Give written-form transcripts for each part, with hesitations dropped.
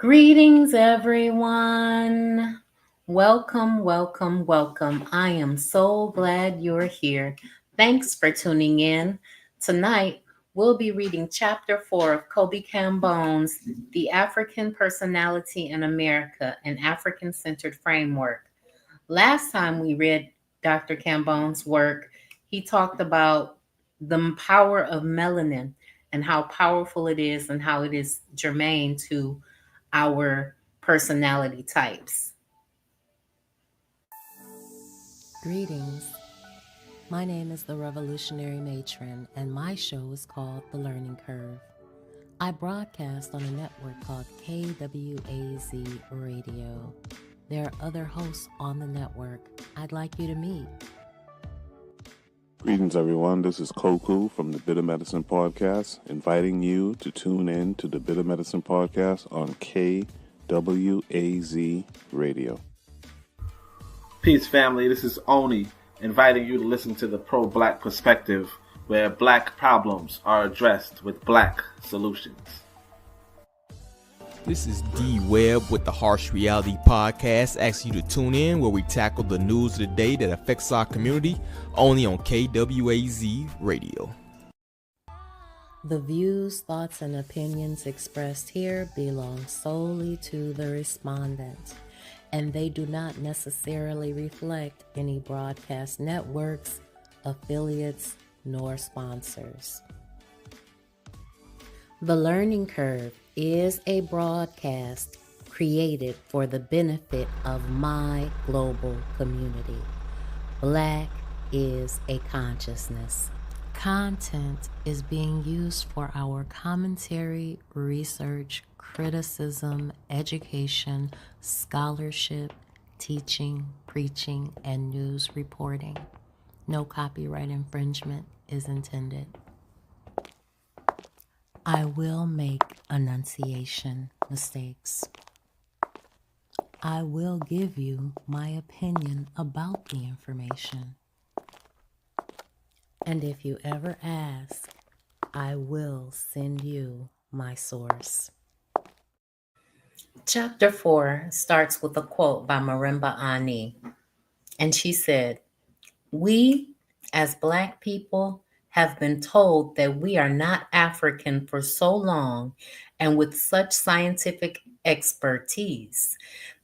Greetings, everyone. Welcome, welcome, welcome. I am so glad you're here. Thanks for tuning in. Tonight, we'll be reading Chapter 4 of Kobe Cambone's The African Personality in America, an African Centered Framework. Last time we read Dr. Cambone's work, he talked about the power of melanin and how powerful it is and how it is germane to our personality types. Greetings. My name is the Revolutionary Matron, and my show is called The Learning Curve. I broadcast on a network called KWAZ Radio. There are other hosts on the network I'd like you to meet. Greetings, everyone. This is Koku from the Bitter Medicine Podcast, inviting you to tune in to the Bitter Medicine Podcast on KWAZ Radio. Peace, family. This is Oni, inviting you to listen to the Pro-Black Perspective, where Black problems are addressed with Black solutions. This is D Webb with the Harsh Reality Podcast, asking you to tune in where we tackle the news of the day that affects our community, only on KWAZ Radio. The views, thoughts, and opinions expressed here belong solely to the respondent, and they do not necessarily reflect any broadcast networks, affiliates, nor sponsors. The Learning Curve is a broadcast created for the benefit of my global community. Black is a consciousness. Content is being used for our commentary, research, criticism, education, scholarship, teaching, preaching, and news reporting. No copyright infringement is intended. I will make enunciation mistakes. I will give you my opinion about the information. And if you ever ask, I will send you my source. Chapter 4 starts with a quote by Marimba Ani, and she said, "We, as Black people, have been told that we are not African for so long and with such scientific expertise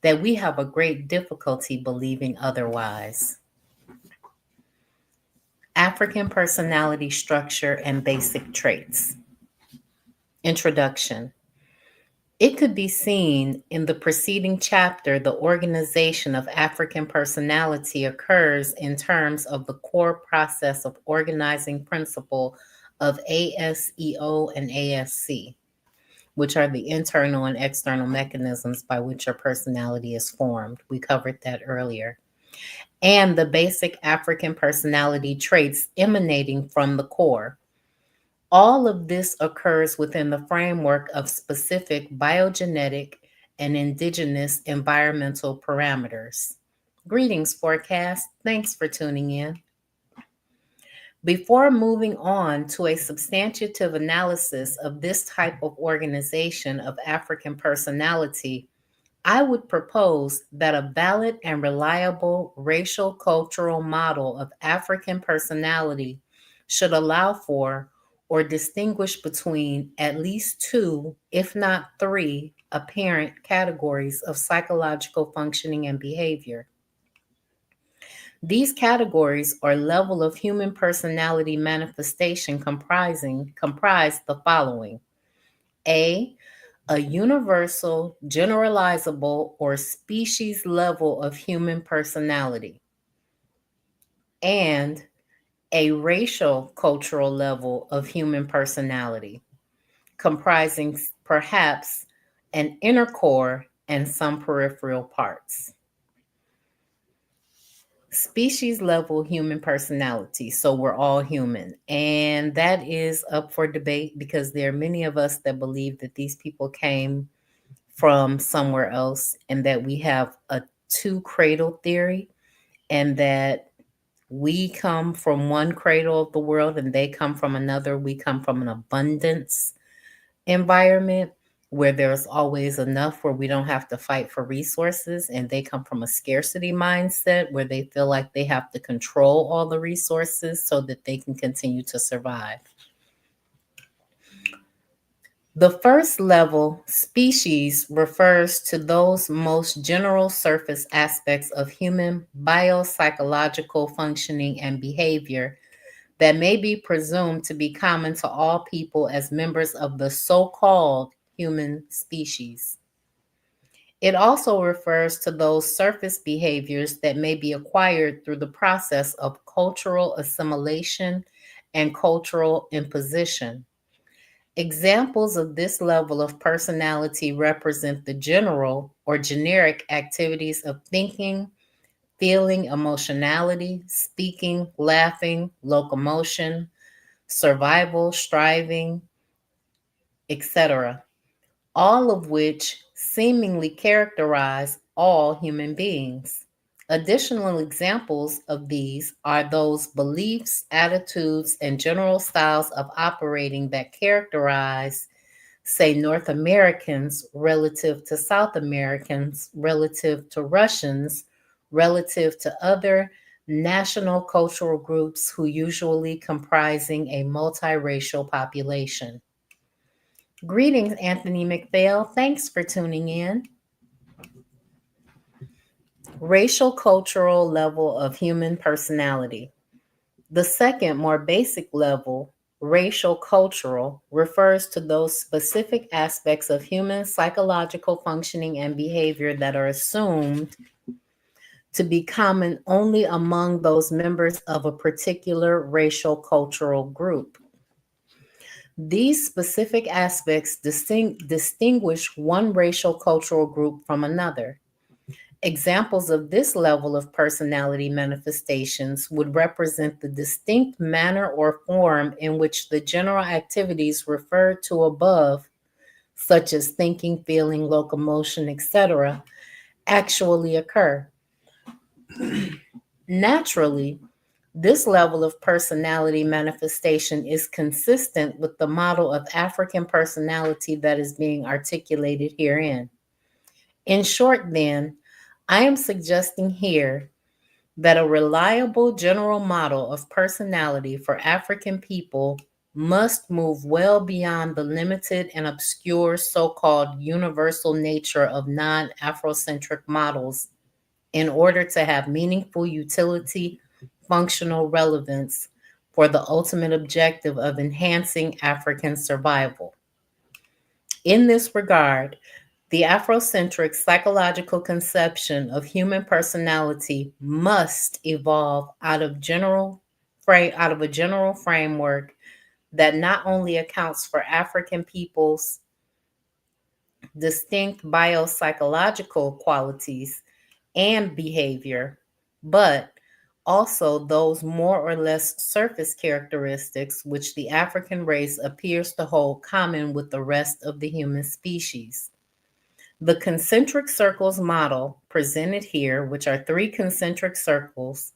that we have a great difficulty believing otherwise." African personality structure and basic traits. Introduction. It could be seen in the preceding chapter, the organization of African personality occurs in terms of the core process of organizing principle of ASEO and ASC, which are the internal and external mechanisms by which your personality is formed. We covered that earlier. And the basic African personality traits emanating from the core. All of this occurs within the framework of specific biogenetic and indigenous environmental parameters. Greetings, Forecast. Thanks for tuning in. Before moving on to a substantive analysis of this type of organization of African personality, I would propose that a valid and reliable racial cultural model of African personality should allow for or distinguish between at least two, if not three, apparent categories of psychological functioning and behavior. These categories or level of human personality manifestation comprise the following: A universal, generalizable, or species level of human personality, and a racial cultural level of human personality, comprising perhaps an inner core and some peripheral parts. Species level human personality. So we're all human. And that is up for debate because there are many of us that believe that these people came from somewhere else and that we have a two cradle theory and that we come from one cradle of the world and they come from another. We come from an abundance environment. where there's always enough, where we don't have to fight for resources, and they come from a scarcity mindset where they feel like they have to control all the resources so that they can continue to survive. The first level, species, refers to those most general surface aspects of human biopsychological functioning and behavior that may be presumed to be common to all people as members of the so-called human species. It also refers to those surface behaviors that may be acquired through the process of cultural assimilation and cultural imposition. Examples of this level of personality represent the general or generic activities of thinking, feeling, emotionality, speaking, laughing, locomotion, survival, striving, etc., all of which seemingly characterize all human beings. Additional examples of these are those beliefs, attitudes, and general styles of operating that characterize, say, North Americans relative to South Americans, relative to Russians, relative to other national cultural groups who usually comprising a multiracial population. Greetings, Anthony McPhail. Thanks for tuning in. Racial cultural level of human personality. The second, more basic level, racial cultural, refers to those specific aspects of human psychological functioning and behavior that are assumed to be common only among those members of a particular racial cultural group. These specific aspects distinguish one racial cultural group from another. Examples of this level of personality manifestations would represent the distinct manner or form in which the general activities referred to above, such as thinking, feeling, locomotion, etc., actually occur. Naturally, this level of personality manifestation is consistent with the model of African personality that is being articulated herein. In short, then, I am suggesting here that a reliable general model of personality for African people must move well beyond the limited and obscure so-called universal nature of non-Afrocentric models in order to have meaningful utility, functional relevance for the ultimate objective of enhancing African survival. In this regard, the Afrocentric psychological conception of human personality must evolve out of a general framework that not only accounts for African people's distinct biopsychological qualities and behavior, but also those more or less surface characteristics which the African race appears to hold common with the rest of the human species. The concentric circles model presented here, which are 3 concentric circles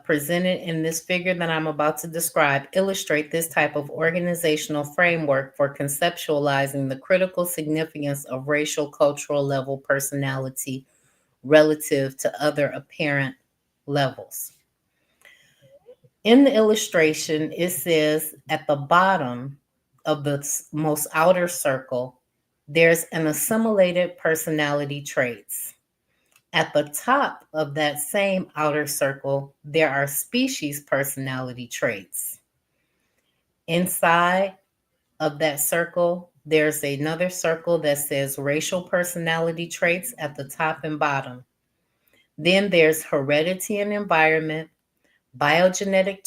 presented in this figure that I'm about to describe, illustrate this type of organizational framework for conceptualizing the critical significance of racial cultural level personality relative to other apparent levels. In the illustration, it says at the bottom of the most outer circle, there's an assimilated personality traits. At the top of that same outer circle, there are species personality traits. Inside of that circle, there's another circle that says racial personality traits at the top and bottom. Then there's heredity and environment, biogenetic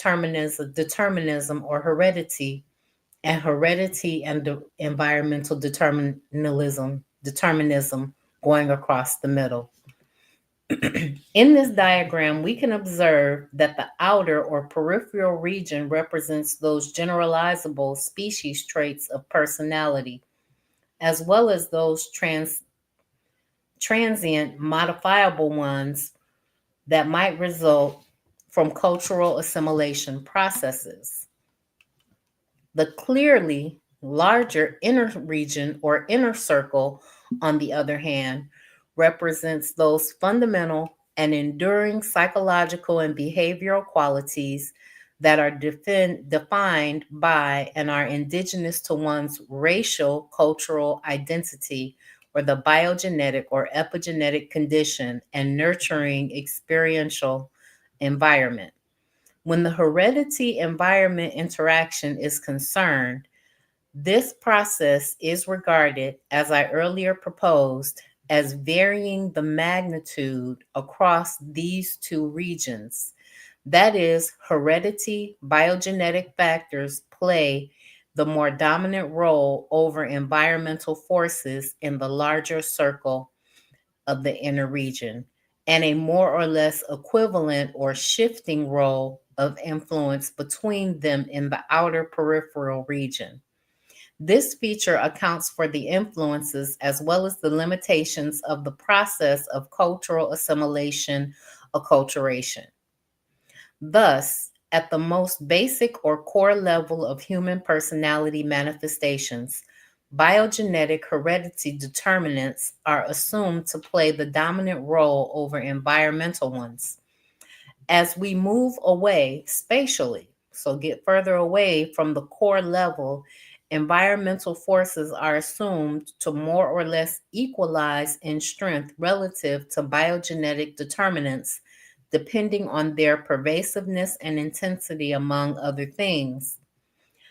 determinism or heredity, and heredity and environmental determinism going across the middle. In this diagram, we can observe that the outer or peripheral region represents those generalizable species traits of personality, as well as those transient modifiable ones that might result from cultural assimilation processes. The clearly larger inner region or inner circle, on the other hand, represents those fundamental and enduring psychological and behavioral qualities that are defined by and are indigenous to one's racial cultural identity or the biogenetic or epigenetic condition and nurturing experiential environment. When the heredity environment interaction is concerned, this process is regarded, as I earlier proposed, as varying the magnitude across these two regions. That is, heredity biogenetic factors play the more dominant role over environmental forces in the larger circle of the inner region, and a more or less equivalent or shifting role of influence between them in the outer peripheral region. This feature accounts for the influences as well as the limitations of the process of cultural assimilation, acculturation. Thus, at the most basic or core level of human personality manifestations, biogenetic heredity determinants are assumed to play the dominant role over environmental ones. As we move away spatially, so get further away from the core level, environmental forces are assumed to more or less equalize in strength relative to biogenetic determinants, depending on their pervasiveness and intensity, among other things.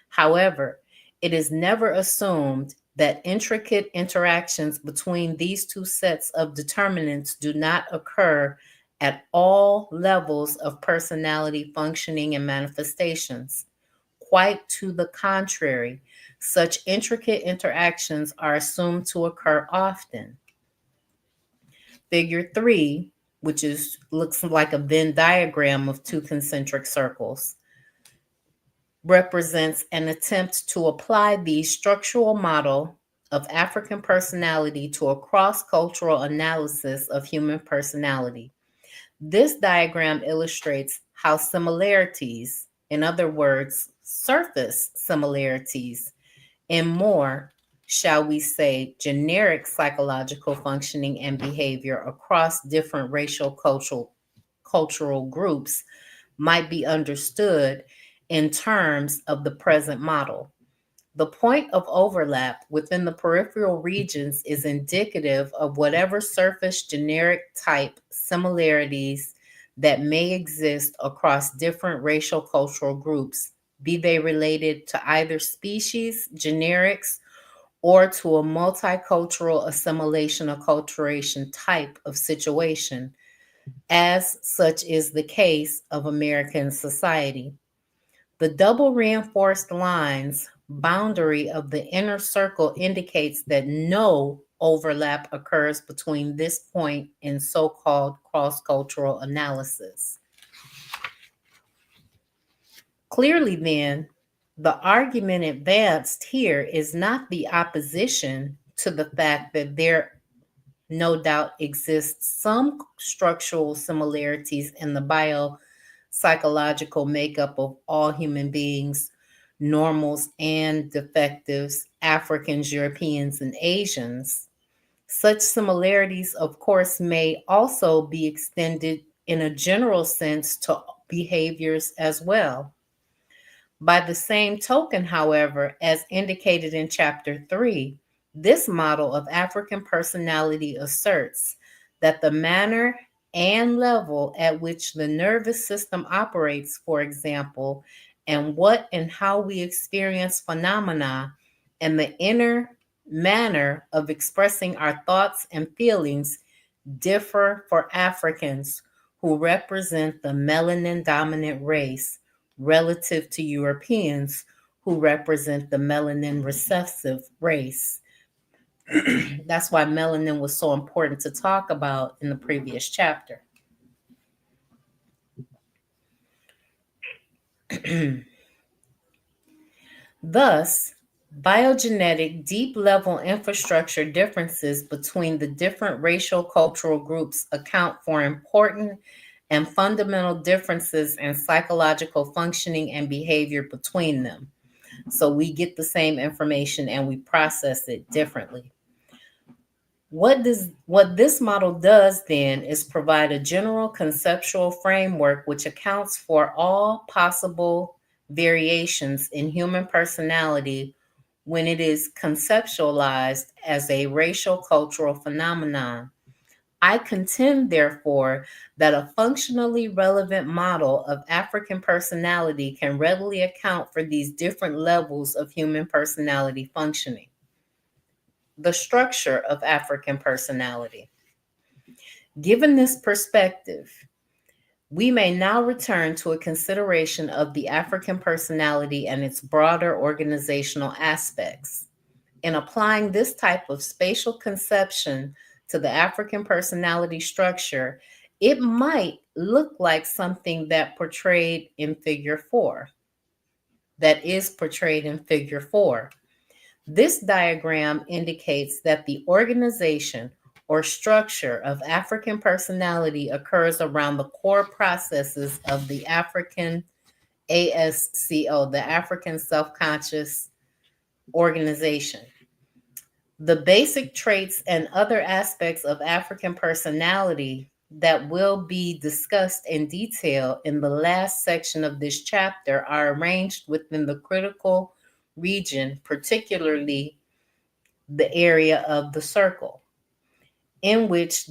However, it is never assumed that intricate interactions between these two sets of determinants do not occur at all levels of personality functioning and manifestations. Quite to the contrary, such intricate interactions are assumed to occur often. Figure 3, which looks like a Venn diagram of two concentric circles, represents an attempt to apply the structural model of African personality to a cross-cultural analysis of human personality. This diagram illustrates how similarities, in other words, surface similarities, in more, shall we say, generic psychological functioning and behavior across different racial cultural groups might be understood in terms of the present model. The point of overlap within the peripheral regions is indicative of whatever surface generic type similarities that may exist across different racial cultural groups, be they related to either species, generics, or to a multicultural assimilation acculturation type of situation, as such is the case of American society. The double reinforced lines boundary of the inner circle indicates that no overlap occurs between this point in so-called cross-cultural analysis. Clearly, then, the argument advanced here is not the opposition to the fact that there no doubt exists some structural similarities in the biopsychological makeup of all human beings, normals and defectives, Africans, Europeans, and Asians. Such similarities, of course, may also be extended in a general sense to behaviors as well. By the same token, however, as indicated in Chapter 3, this model of African personality asserts that the manner and level at which the nervous system operates, for example, and what and how we experience phenomena, and the inner manner of expressing our thoughts and feelings differ for Africans who represent the melanin dominant race relative to Europeans who represent the melanin recessive race. That's why melanin was so important to talk about in the previous chapter. Thus, biogenetic deep level infrastructure differences between the different racial cultural groups account for important and fundamental differences in psychological functioning and behavior between them. So we get the same information and we process it differently. What this model does then is provide a general conceptual framework which accounts for all possible variations in human personality when it is conceptualized as a racial cultural phenomenon. I contend, therefore, that a functionally relevant model of African personality can readily account for these different levels of human personality functioning. The structure of African personality. Given this perspective, we may now return to a consideration of the African personality and its broader organizational aspects. In applying this type of spatial conception to the African personality structure, it might look like something that portrayed in Figure 4. That is portrayed in Figure 4. This diagram indicates that the organization or structure of African personality occurs around the core processes of the African ASCO, the African Self-Conscious Organization. The basic traits and other aspects of African personality that will be discussed in detail in the last section of this chapter are arranged within the critical region, particularly the area of the circle, in which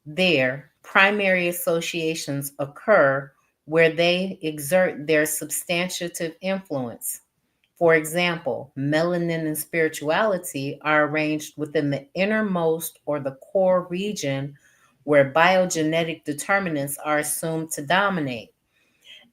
their primary associations occur, where they exert their substantive influence. For example, melanin and spirituality are arranged within the innermost or the core region where biogenetic determinants are assumed to dominate,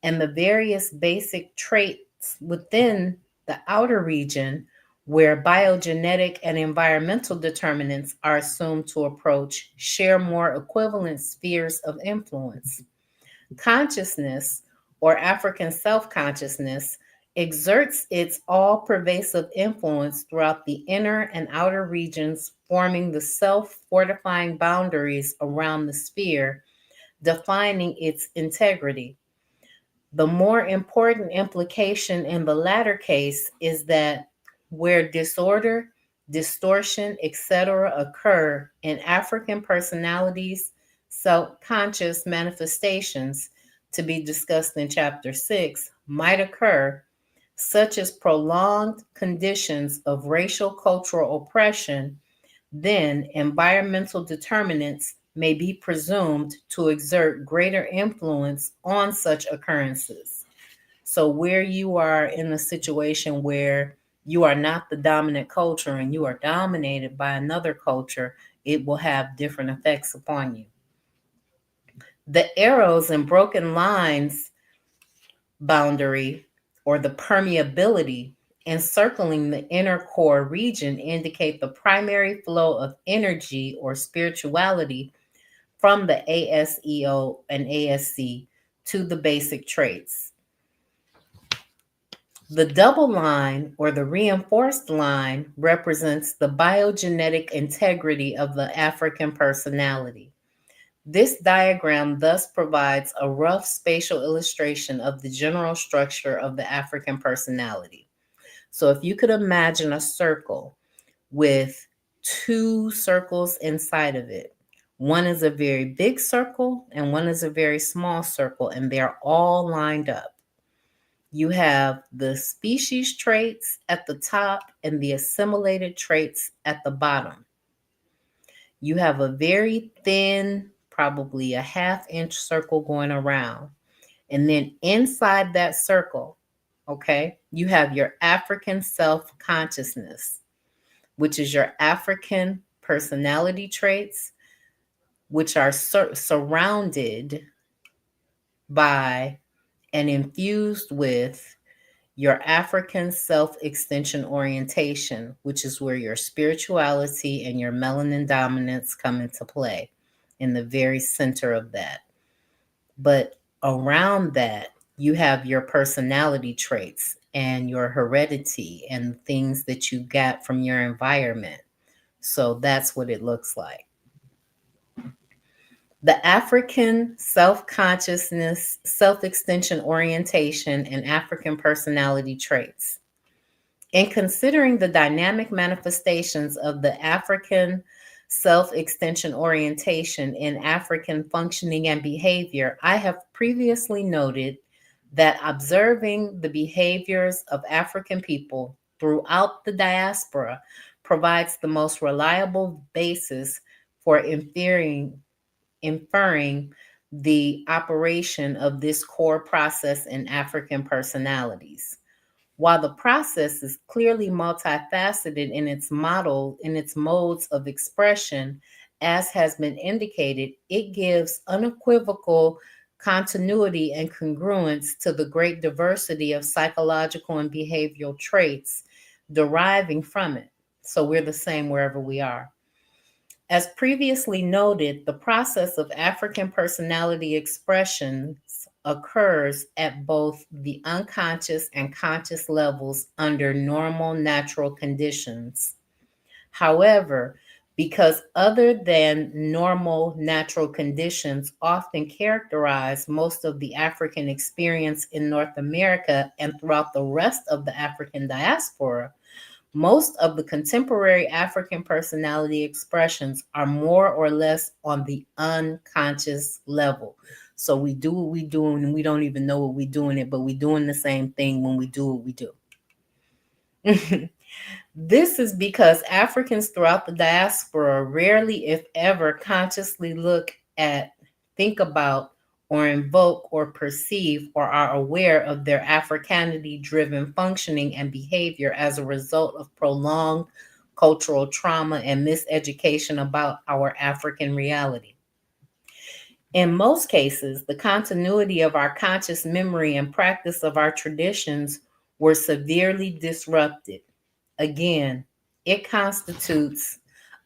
and the various basic traits within the outer region where biogenetic and environmental determinants are assumed to approach share more equivalent spheres of influence. Consciousness, or African self-consciousness, exerts its all-pervasive influence throughout the inner and outer regions, forming the self-fortifying boundaries around the sphere, defining its integrity. The more important implication in the latter case is that where disorder, distortion, etc. occur in African personalities, self-conscious manifestations, to be discussed in Chapter 6, might occur, such as prolonged conditions of racial cultural oppression, then environmental determinants may be presumed to exert greater influence on such occurrences. So where you are in a situation where you are not the dominant culture and you are dominated by another culture, it will have different effects upon you. The arrows and broken lines boundary, or the permeability, encircling the inner core region indicate the primary flow of energy or spirituality from the ASEO and ASC to the basic traits. The double line, or the reinforced line, represents the biogenetic integrity of the African personality. This diagram thus provides a rough spatial illustration of the general structure of the African personality. So if you could imagine a circle with two circles inside of it, one is a very big circle and one is a very small circle, and they're all lined up. You have the species traits at the top and the assimilated traits at the bottom. You have a very thin, probably a half-inch circle going around. And then inside that circle, okay, you have your African self-consciousness, which is your African personality traits, which are surrounded by and infused with your African self-extension orientation, which is where your spirituality and your melanin dominance come into play, in the very center of that. But around that, you have your personality traits and your heredity and things that you got from your environment. So that's what it looks like. The African self-consciousness, self-extension orientation, and African personality traits. In considering the dynamic manifestations of the African self-extension orientation in African functioning and behavior, I have previously noted that observing the behaviors of African people throughout the diaspora provides the most reliable basis for inferring the operation of this core process in African personalities. While the process is clearly multifaceted in its modes of expression, as has been indicated, it gives unequivocal continuity and congruence to the great diversity of psychological and behavioral traits deriving from it. So we're the same wherever we are. As previously noted, the process of African personality expressions occurs at both the unconscious and conscious levels under normal natural conditions. However, because other than normal natural conditions often characterize most of the African experience in North America and throughout the rest of the African diaspora, most of the contemporary African personality expressions are more or less on the unconscious level. So we do what we do and we don't even know what we're doing it, but we're doing the same thing when we do what we do. This is because Africans throughout the diaspora rarely, if ever, consciously look at, think about, or invoke or perceive or are aware of their Africanity-driven functioning and behavior as a result of prolonged cultural trauma and miseducation about our African reality. In most cases, the continuity of our conscious memory and practice of our traditions were severely disrupted. Again, it constitutes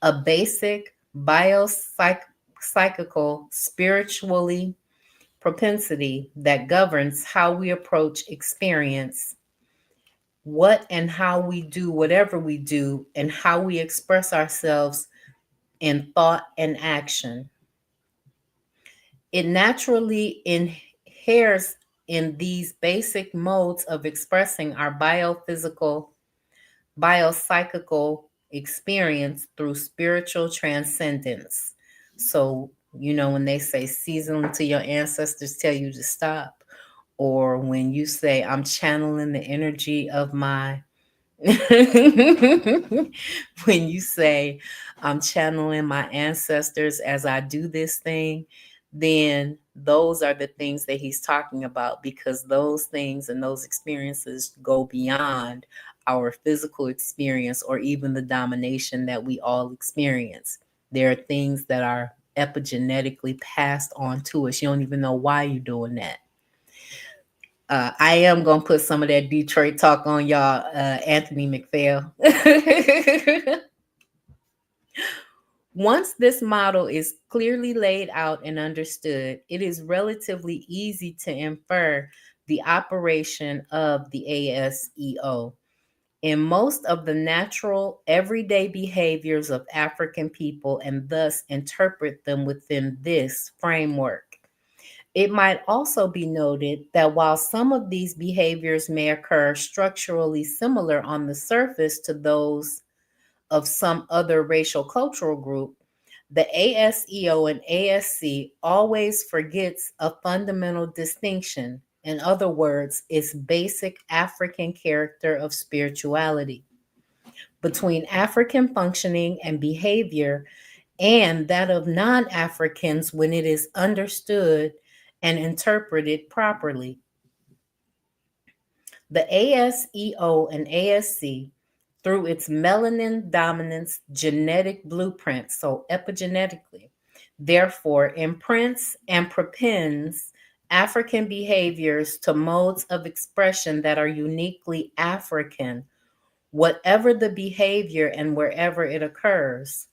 a basic biopsychical, spiritually propensity that governs how we approach experience, what and how we do whatever we do, and how we express ourselves in thought and action. It naturally inheres in these basic modes of expressing our biopsychical experience through spiritual transcendence. So, when they say season until your ancestors tell you to stop, or when you say, I'm channeling the energy of my, when you say, I'm channeling my ancestors as I do this thing, then those are the things that he's talking about, because those things and those experiences go beyond our physical experience or even the domination that we all experience. There are things that are epigenetically passed on to us. You don't even know why you're doing that. I am going to put some of that Detroit talk on y'all, Anthony McPhail. Once this model is clearly laid out and understood, it is relatively easy to infer the operation of the ASEO in most of the natural, everyday behaviors of African people and thus interpret them within this framework. It might also be noted that while some of these behaviors may occur structurally similar on the surface to those of some other racial cultural group, the ASEO and ASC always forgets a fundamental distinction. In other words, its basic African character of spirituality between African functioning and behavior and that of non-Africans when it is understood and interpreted properly. The ASEO and ASC, through its melanin dominance genetic blueprint, so epigenetically, therefore imprints and propends African behaviors to modes of expression that are uniquely African, whatever the behavior and wherever it occurs.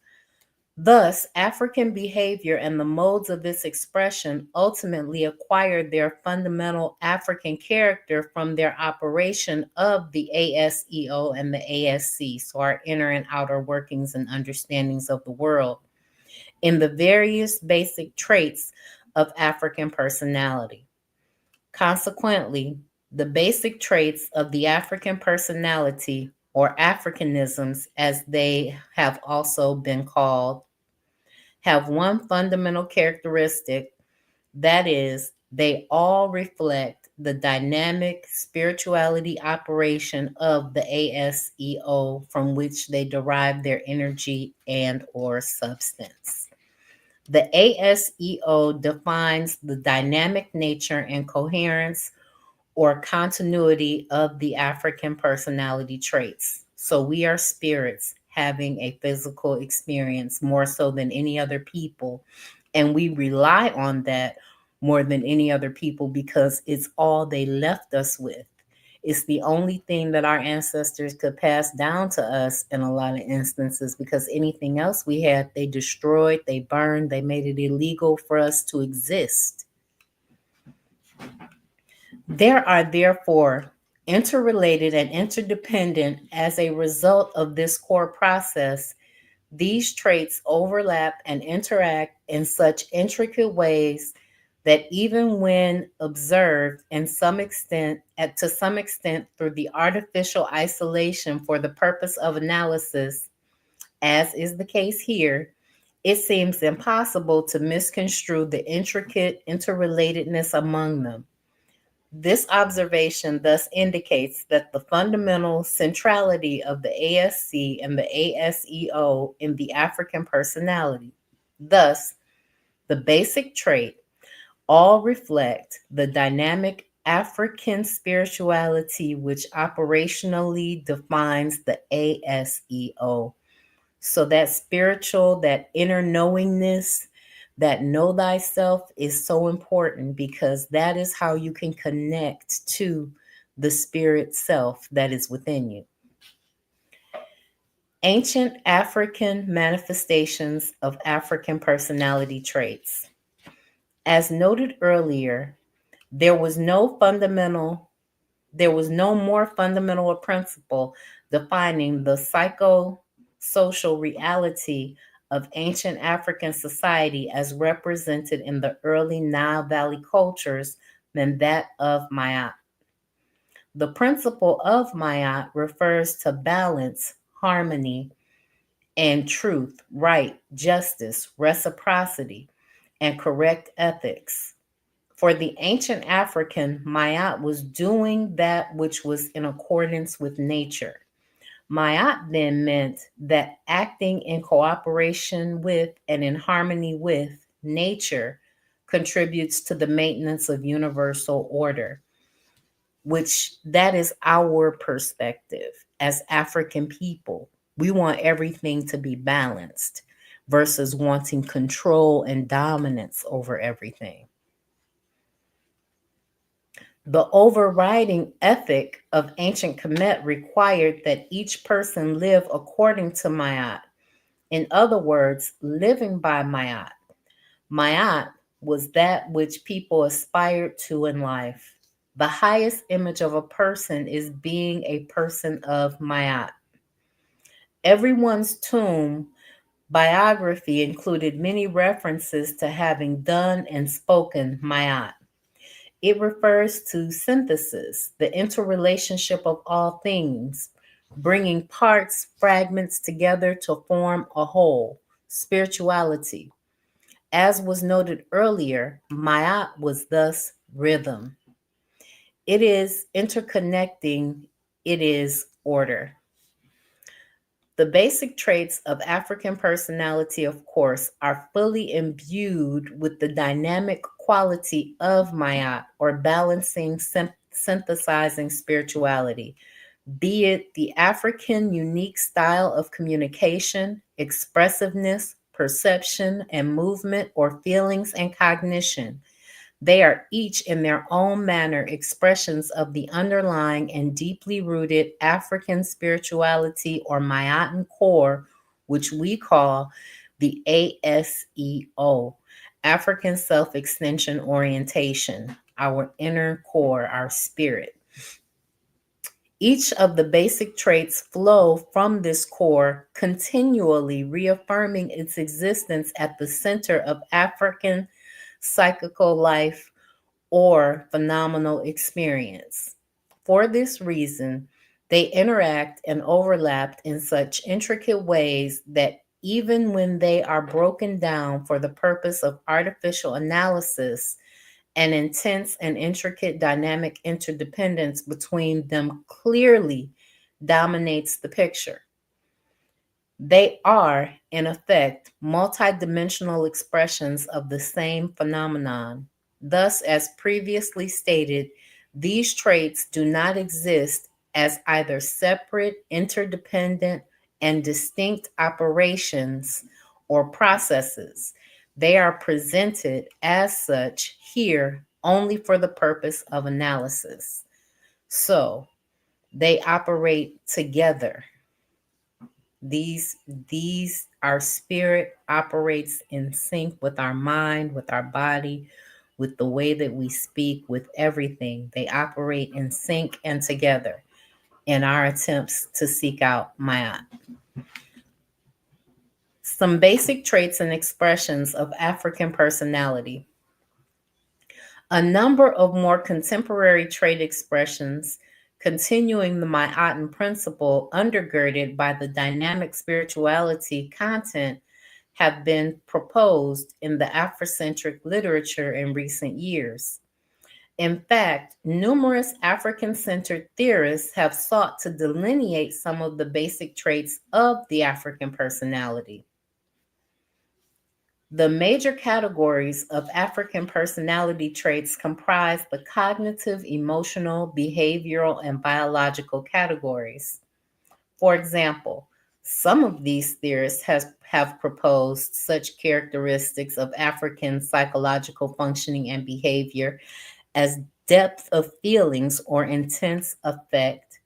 Thus, African behavior and the modes of its expression ultimately acquired their fundamental African character from their operation of the ASEO and the ASC, so our inner and outer workings and understandings of the world, in the various basic traits of African personality. Consequently, the basic traits of the African personality, or Africanisms, as they have also been called, have one fundamental characteristic, that is, they all reflect the dynamic spirituality operation of the ASEO from which they derive their energy and or substance. The ASEO defines the dynamic nature and coherence or continuity of the African personality traits. So we are spirits having a physical experience more so than any other people. And we rely on that more than any other people because it's all they left us with. It's the only thing that our ancestors could pass down to us in a lot of instances, because anything else we had, they destroyed, they burned, they made it illegal for us to exist. There are therefore interrelated and interdependent as a result of this core process. These traits overlap and interact in such intricate ways that even when observed to some extent through the artificial isolation for the purpose of analysis, as is the case here, it seems impossible to misconstrue the intricate interrelatedness among them. This observation thus indicates that the fundamental centrality of the ASC and the ASEO in the African personality. Thus, the basic trait all reflect the dynamic African spirituality which operationally defines the ASEO. So that spiritual, that inner knowingness, that know thyself is so important, because that is how you can connect to the spirit self that is within you. Ancient African manifestations of African personality traits. As noted earlier, there was no more fundamental principle defining the psychosocial reality of ancient African society as represented in the early Nile Valley cultures than that of Ma'at. The principle of Ma'at refers to balance, harmony, and truth, right, justice, reciprocity, and correct ethics. For the ancient African, Ma'at was doing that which was in accordance with nature. Ma'at then meant that acting in cooperation with and in harmony with nature contributes to the maintenance of universal order, which that is our perspective as African people. We want everything to be balanced versus wanting control and dominance over everything. The overriding ethic of ancient Kemet required that each person live according to Ma'at. In other words, living by Ma'at. Ma'at was that which people aspired to in life. The highest image of a person is being a person of Ma'at. Everyone's tomb biography included many references to having done and spoken Ma'at. It refers to synthesis, the interrelationship of all things, bringing parts, fragments together to form a whole, spirituality. As was noted earlier, Ma'at was thus rhythm. It is interconnecting, it is order. The basic traits of African personality, of course, are fully imbued with the dynamic quality of Ma'at, or balancing, synthesizing spirituality, be it the African unique style of communication, expressiveness, perception and movement, or feelings and cognition. They are each in their own manner expressions of the underlying and deeply rooted African spirituality or Ma'atan core, which we call the ASEO, African Self-Extension Orientation, our inner core, our spirit. Each of the basic traits flow from this core, continually reaffirming its existence at the center of African psychical life or phenomenal experience. For this reason, They interact and overlap in such intricate ways that even when they are broken down for the purpose of artificial analysis, an intense and intricate dynamic interdependence between them clearly dominates the picture. They are, in effect, multidimensional expressions of the same phenomenon. Thus, as previously stated, these traits do not exist as either separate, interdependent, and distinct operations or processes. They are presented as such here only for the purpose of analysis. So, they operate together. Our spirit operates in sync with our mind, with our body, with the way that we speak, with everything. They operate in sync and together in our attempts to seek out Ma'at. Some basic traits and expressions of African personality. A number of more contemporary trait expressions continuing the Ma'atan principle undergirded by the dynamic spirituality content have been proposed in the Afrocentric literature in recent years. In fact, numerous African-centered theorists have sought to delineate some of the basic traits of the African personality. The major categories of African personality traits comprise the cognitive, emotional, behavioral, and biological categories. For example, some of these theorists have proposed such characteristics of African psychological functioning and behavior as depth of feelings or intense affect,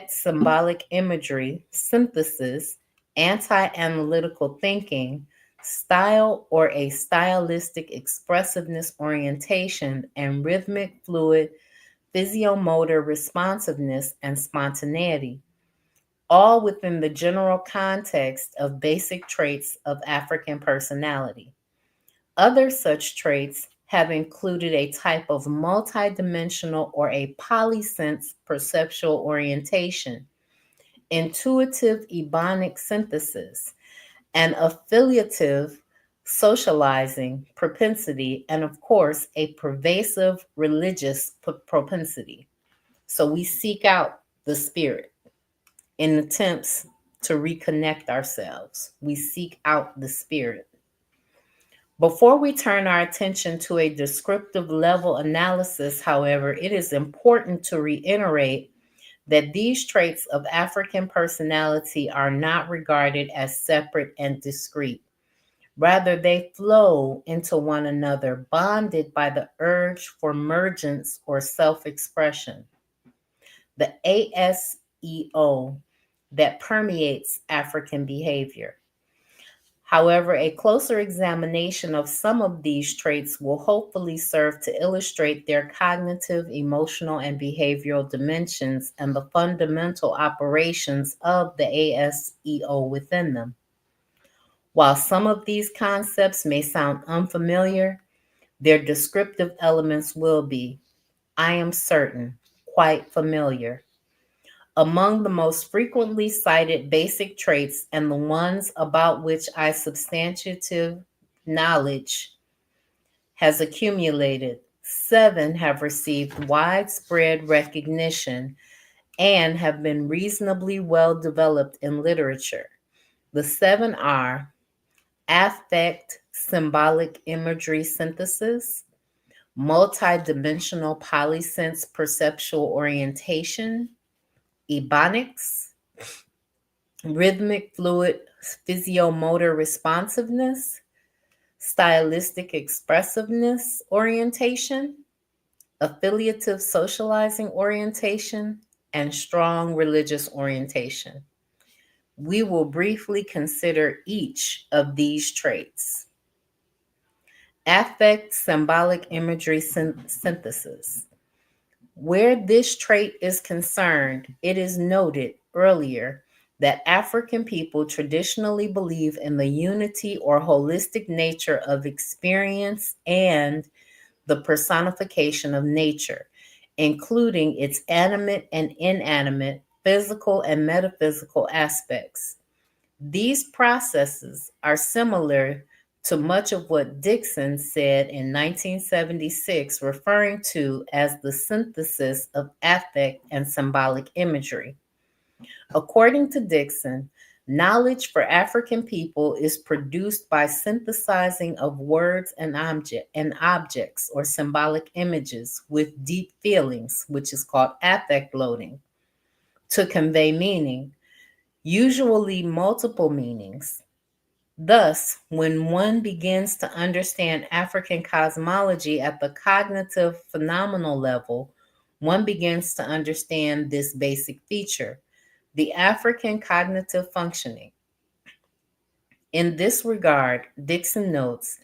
symbolic imagery, synthesis, anti-analytical thinking, style or a stylistic expressiveness orientation, and rhythmic, fluid, physiomotor responsiveness and spontaneity, all within the general context of basic traits of African personality. Other such traits have included a type of multidimensional or a polysense perceptual orientation, intuitive ebonic synthesis, an affiliative socializing propensity, and of course, a pervasive religious propensity. So we seek out the spirit in attempts to reconnect ourselves. We seek out the spirit. Before we turn our attention to a descriptive level analysis, however, it is important to reiterate that these traits of African personality are not regarded as separate and discrete. Rather, they flow into one another, bonded by the urge for mergence or self-expression. The ASEO that permeates African behavior. However, a closer examination of some of these traits will hopefully serve to illustrate their cognitive, emotional, and behavioral dimensions and the fundamental operations of the ASEO within them. While some of these concepts may sound unfamiliar, their descriptive elements will be, I am certain, quite familiar. Among the most frequently cited basic traits and the ones about which substantive knowledge has accumulated, 7 have received widespread recognition and have been reasonably well developed in literature. The 7 are affect symbolic imagery synthesis, multidimensional polysense perceptual orientation, ebonics, rhythmic fluid physiomotor responsiveness, stylistic expressiveness orientation, affiliative socializing orientation, and strong religious orientation. We will briefly consider each of these traits. Affect symbolic imagery synthesis. Where this trait is concerned, it is noted earlier that African people traditionally believe in the unity or holistic nature of experience and the personification of nature, including its animate and inanimate, physical and metaphysical aspects. These processes are similar to much of what Dixon said in 1976, referring to as the synthesis of affect and symbolic imagery. According to Dixon, knowledge for African people is produced by synthesizing of words and objects or symbolic images with deep feelings, which is called affect loading, to convey meaning, usually multiple meanings. Thus, when one begins to understand African cosmology at the cognitive phenomenal level, one begins to understand this basic feature, the African cognitive functioning. In this regard, Dixon notes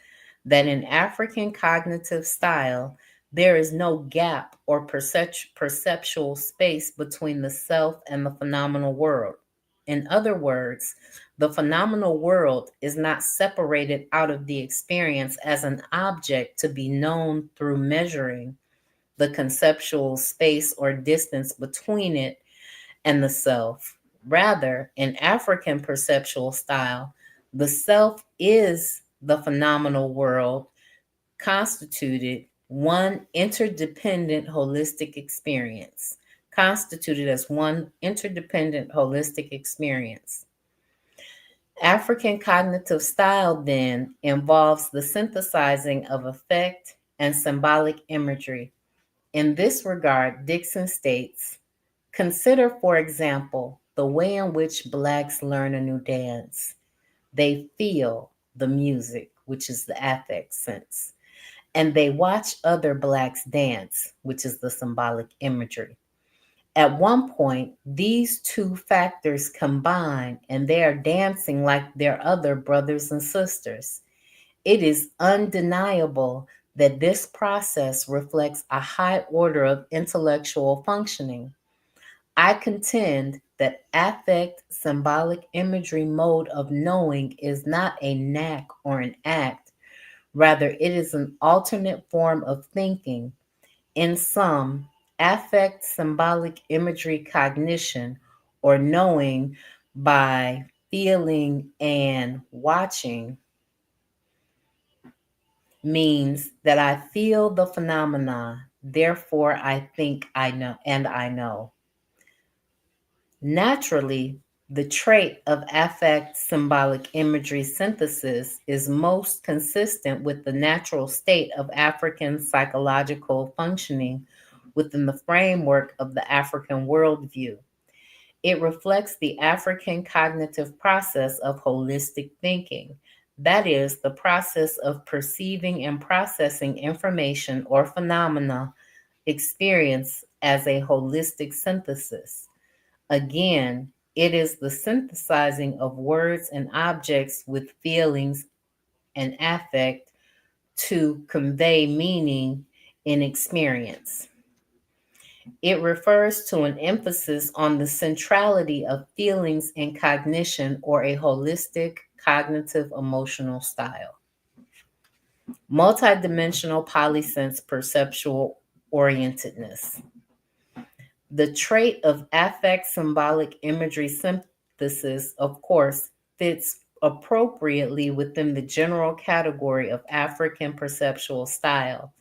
that in African cognitive style, there is no gap or perceptual space between the self and the phenomenal world. In other words, the phenomenal world is not separated out of the experience as an object to be known through measuring the conceptual space or distance between it and the self. Rather, in African perceptual style, the self is the phenomenal world constituted one interdependent holistic experience, constituted as one interdependent holistic experience. African cognitive style then involves the synthesizing of affect and symbolic imagery. In this regard, Dixon states, consider, for example, the way in which Blacks learn a new dance. They feel the music, which is the affect sense, and they watch other Blacks dance, which is the symbolic imagery. At one point, these two factors combine and they are dancing like their other brothers and sisters. It is undeniable that this process reflects a high order of intellectual functioning. I contend that affect symbolic imagery mode of knowing is not a knack or an act. Rather, it is an alternate form of thinking. In sum, affect symbolic imagery cognition or knowing by feeling and watching means that I feel the phenomena, therefore I think I know and I know. Naturally, the trait of affect symbolic imagery synthesis is most consistent with the natural state of African psychological functioning within the framework of the African worldview. It reflects the African cognitive process of holistic thinking, that is, the process of perceiving and processing information or phenomena experience as a holistic synthesis. Again, it is the synthesizing of words and objects with feelings and affect to convey meaning in experience. It refers to an emphasis on the centrality of feelings in cognition or a holistic cognitive emotional style. Multidimensional polysense perceptual orientedness. The trait of affect symbolic imagery synthesis, of course, fits appropriately within the general category of African perceptual style.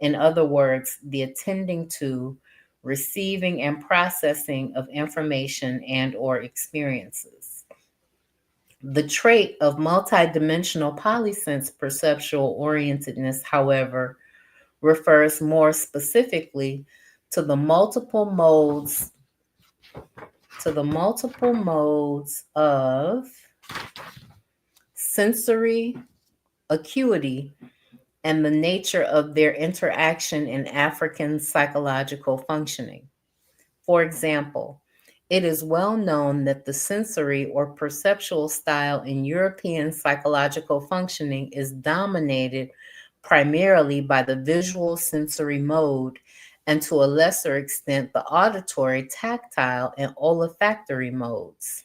In other words, the attending to, receiving, and processing of information and or experiences. The trait of multidimensional polysense perceptual orientedness, however, refers more specifically to the multiple modes of sensory acuity and the nature of their interaction in African psychological functioning. For example, it is well known that the sensory or perceptual style in European psychological functioning is dominated primarily by the visual sensory mode and to a lesser extent the auditory, tactile, and olfactory modes.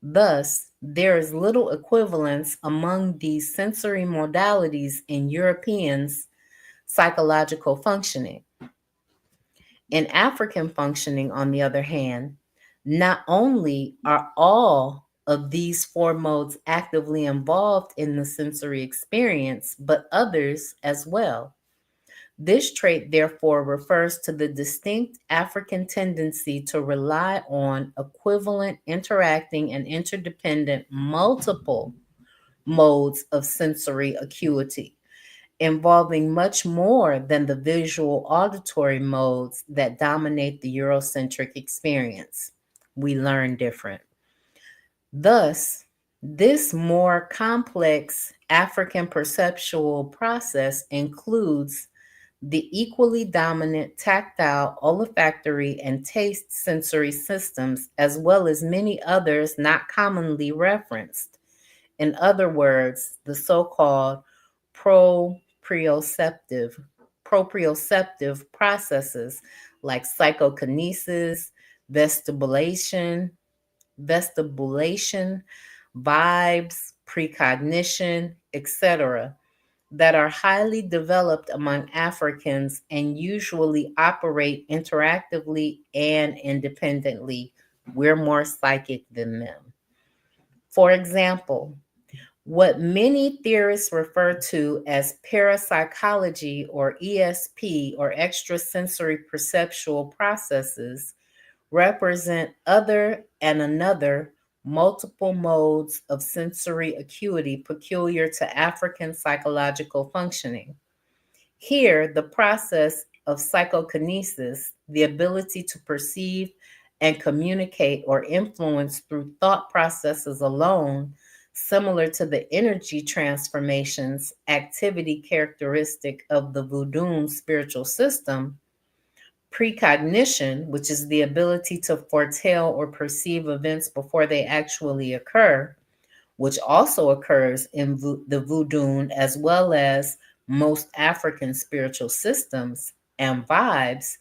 Thus, there is little equivalence among these sensory modalities in Europeans' psychological functioning. In African functioning, on the other hand, not only are all of these four modes actively involved in the sensory experience, but others as well. This trait, therefore, refers to the distinct African tendency to rely on equivalent, interacting, and interdependent multiple modes of sensory acuity, involving much more than the visual auditory modes that dominate the Eurocentric experience. We learn different. Thus, this more complex African perceptual process includes the equally dominant tactile, olfactory, and taste sensory systems, as well as many others not commonly referenced. In other words, the so-called proprioceptive processes like psychokinesis, vestibulation, vibes, precognition, etc., that are highly developed among Africans and usually operate interactively and independently. We're more psychic than them. For example, what many theorists refer to as parapsychology or ESP or extrasensory perceptual processes represent other and another multiple modes of sensory acuity peculiar to African psychological functioning. Here, the process of psychokinesis, the ability to perceive and communicate or influence through thought processes alone, similar to the energy transformations activity characteristic of the Vodun spiritual system. Precognition, which is the ability to foretell or perceive events before they actually occur, which also occurs in the Vodun as well as most African spiritual systems, and vibes.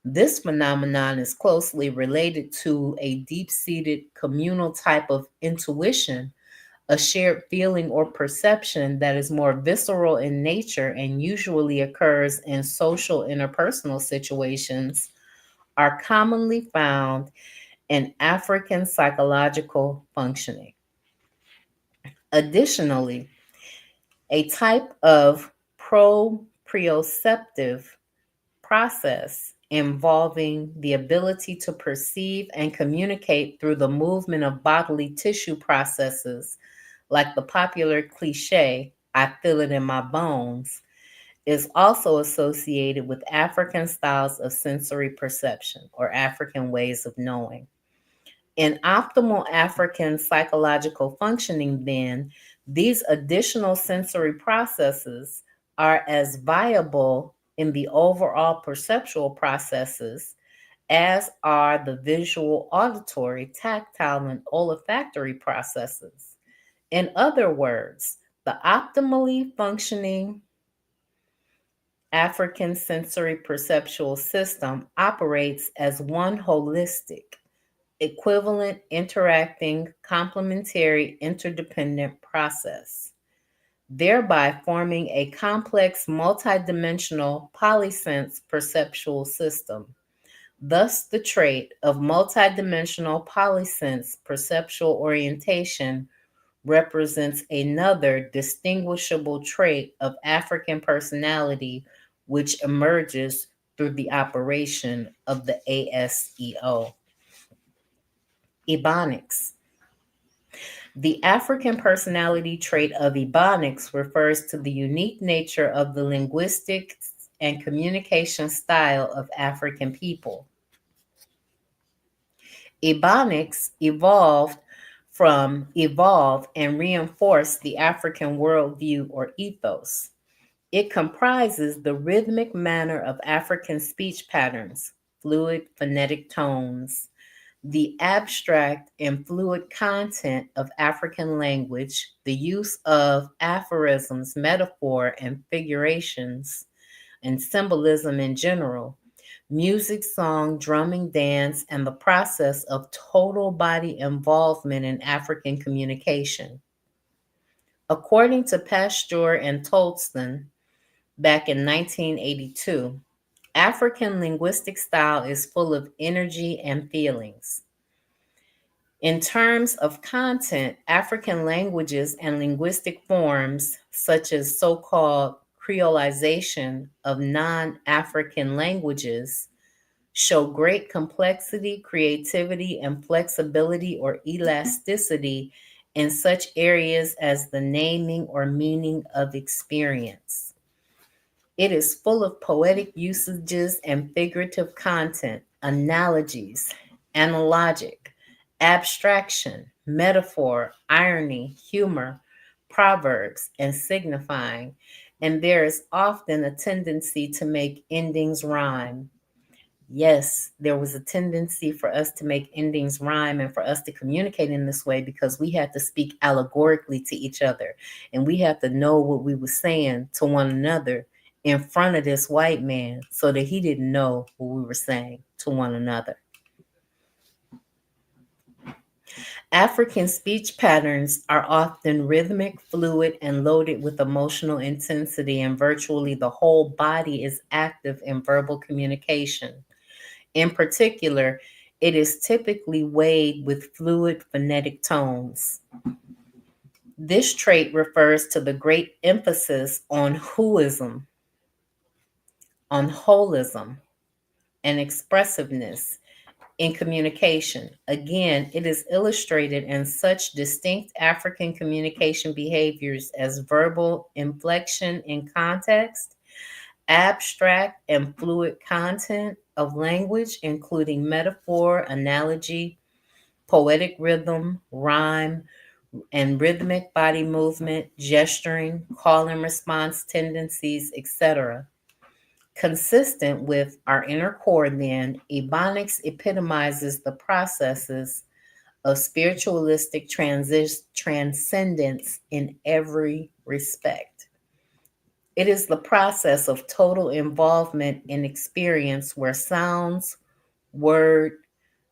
This phenomenon is closely related to a deep-seated communal type of intuition, a shared feeling or perception that is more visceral in nature and usually occurs in social interpersonal situations, are commonly found in African psychological functioning. Additionally, a type of proprioceptive process involving the ability to perceive and communicate through the movement of bodily tissue processes, like the popular cliche, "I feel it in my bones," is also associated with African styles of sensory perception or African ways of knowing. In optimal African psychological functioning, then, these additional sensory processes are as viable in the overall perceptual processes as are the visual, auditory, tactile, and olfactory processes. In other words, the optimally functioning African sensory perceptual system operates as one holistic, equivalent, interacting, complementary, interdependent process, thereby forming a complex, multidimensional polysense perceptual system. Thus, the trait of multidimensional polysense perceptual orientation represents another distinguishable trait of African personality which emerges through the operation of the ASEO. Ebonics. The African personality trait of Ebonics refers to the unique nature of the linguistic and communication style of African people. Ebonics evolve and reinforce the African worldview or ethos. It comprises the rhythmic manner of African speech patterns, fluid phonetic tones, the abstract and fluid content of African language, the use of aphorisms, metaphor, and figurations, and symbolism in general, music, song, drumming, dance, and the process of total body involvement in African communication. According to Pasteur and Tolston, back in 1982, African linguistic style is full of energy and feelings. In terms of content, African languages and linguistic forms, such as so-called creolization of non-African languages, show great complexity, creativity, and flexibility or elasticity in such areas as the naming or meaning of experience. It is full of poetic usages and figurative content, analogies, analogic, abstraction, metaphor, irony, humor, proverbs, and signifying, and there is often a tendency to make endings rhyme. Yes, there was a tendency for us to make endings rhyme and for us to communicate in this way because we had to speak allegorically to each other and we had to know what we were saying to one another in front of this white man so that he didn't know what we were saying to one another. African speech patterns are often rhythmic, fluid, and loaded with emotional intensity, and virtually the whole body is active in verbal communication. In particular, it is typically weighed with fluid phonetic tones. This trait refers to the great emphasis on whoism, on holism, and expressiveness in communication. Again, it is illustrated in such distinct African communication behaviors as verbal inflection in context, abstract and fluid content of language, including metaphor, analogy, poetic rhythm, rhyme, and rhythmic body movement, gesturing, call and response tendencies, etc. Consistent with our inner core, then, Ebonics epitomizes the processes of spiritualistic transcendence in every respect. It is the process of total involvement in experience where sounds, word,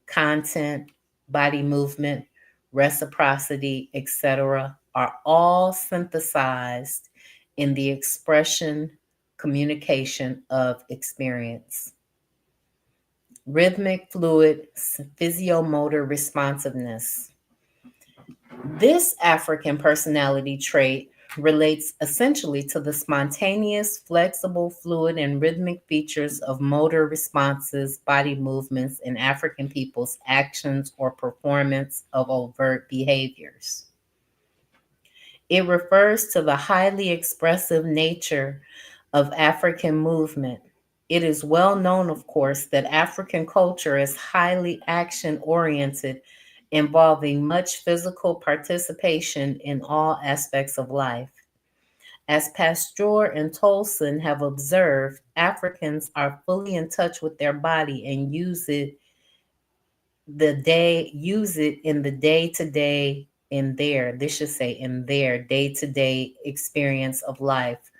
content, body movement, reciprocity, etc., are all synthesized in the expression, communication of experience. Rhythmic, fluid, physiomotor responsiveness. This African personality trait relates essentially to the spontaneous, flexible, fluid, and rhythmic features of motor responses, body movements in African people's actions or performance of overt behaviors. It refers to the highly expressive nature of African movement. It is well known, of course, that African culture is highly action-oriented, involving much physical participation in all aspects of life. As Pasteur and Tolson have observed, Africans are fully in touch with their body and use it in the day-to-day in their day-to-day experience of life,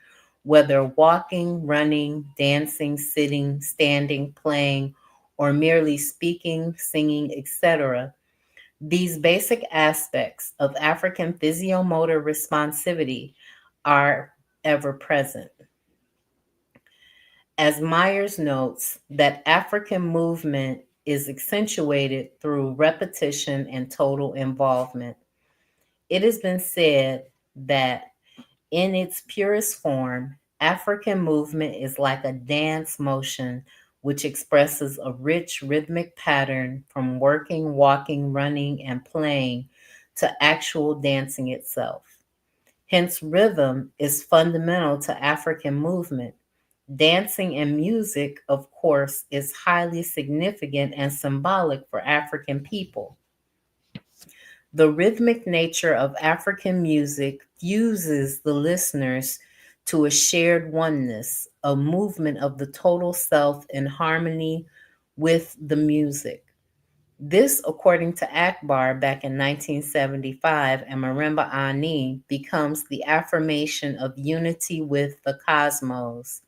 whether walking, running, dancing, sitting, standing, playing, or merely speaking, singing, etc. These basic aspects of African physiomotor responsivity are ever present. As Myers notes, that African movement is accentuated through repetition and total involvement. It has been said that in its purest form, African movement is like a dance motion which expresses a rich rhythmic pattern from working, walking, running, and playing to actual dancing itself. Hence, rhythm is fundamental to African movement. Dancing and music, of course, is highly significant and symbolic for African people. The rhythmic nature of African music fuses the listeners to a shared oneness, a movement of the total self in harmony with the music. This, according to Akbar back in 1975 and Marimba Ani, becomes the affirmation of unity with the cosmos.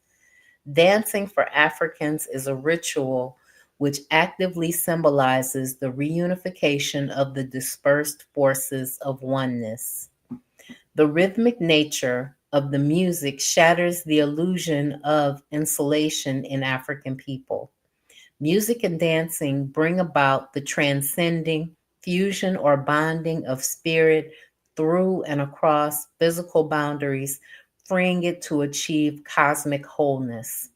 Dancing for Africans is a ritual which actively symbolizes the reunification of the dispersed forces of oneness. The rhythmic nature of the music shatters the illusion of insulation in African people. Music and dancing bring about the transcending fusion or bonding of spirit through and across physical boundaries, freeing it to achieve cosmic wholeness.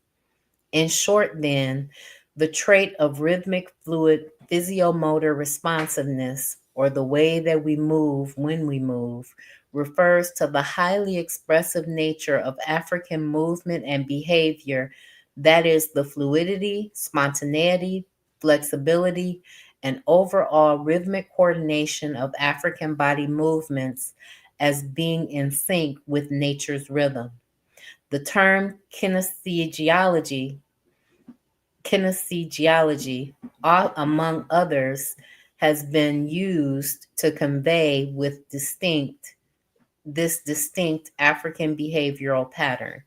In short, then, the trait of rhythmic fluid physiomotor responsiveness, or the way that we move when we move, refers to the highly expressive nature of African movement and behavior, that is, the fluidity, spontaneity, flexibility, and overall rhythmic coordination of African body movements as being in sync with nature's rhythm. The term kinesiology, among others, has been used to convey this distinct African behavioral pattern.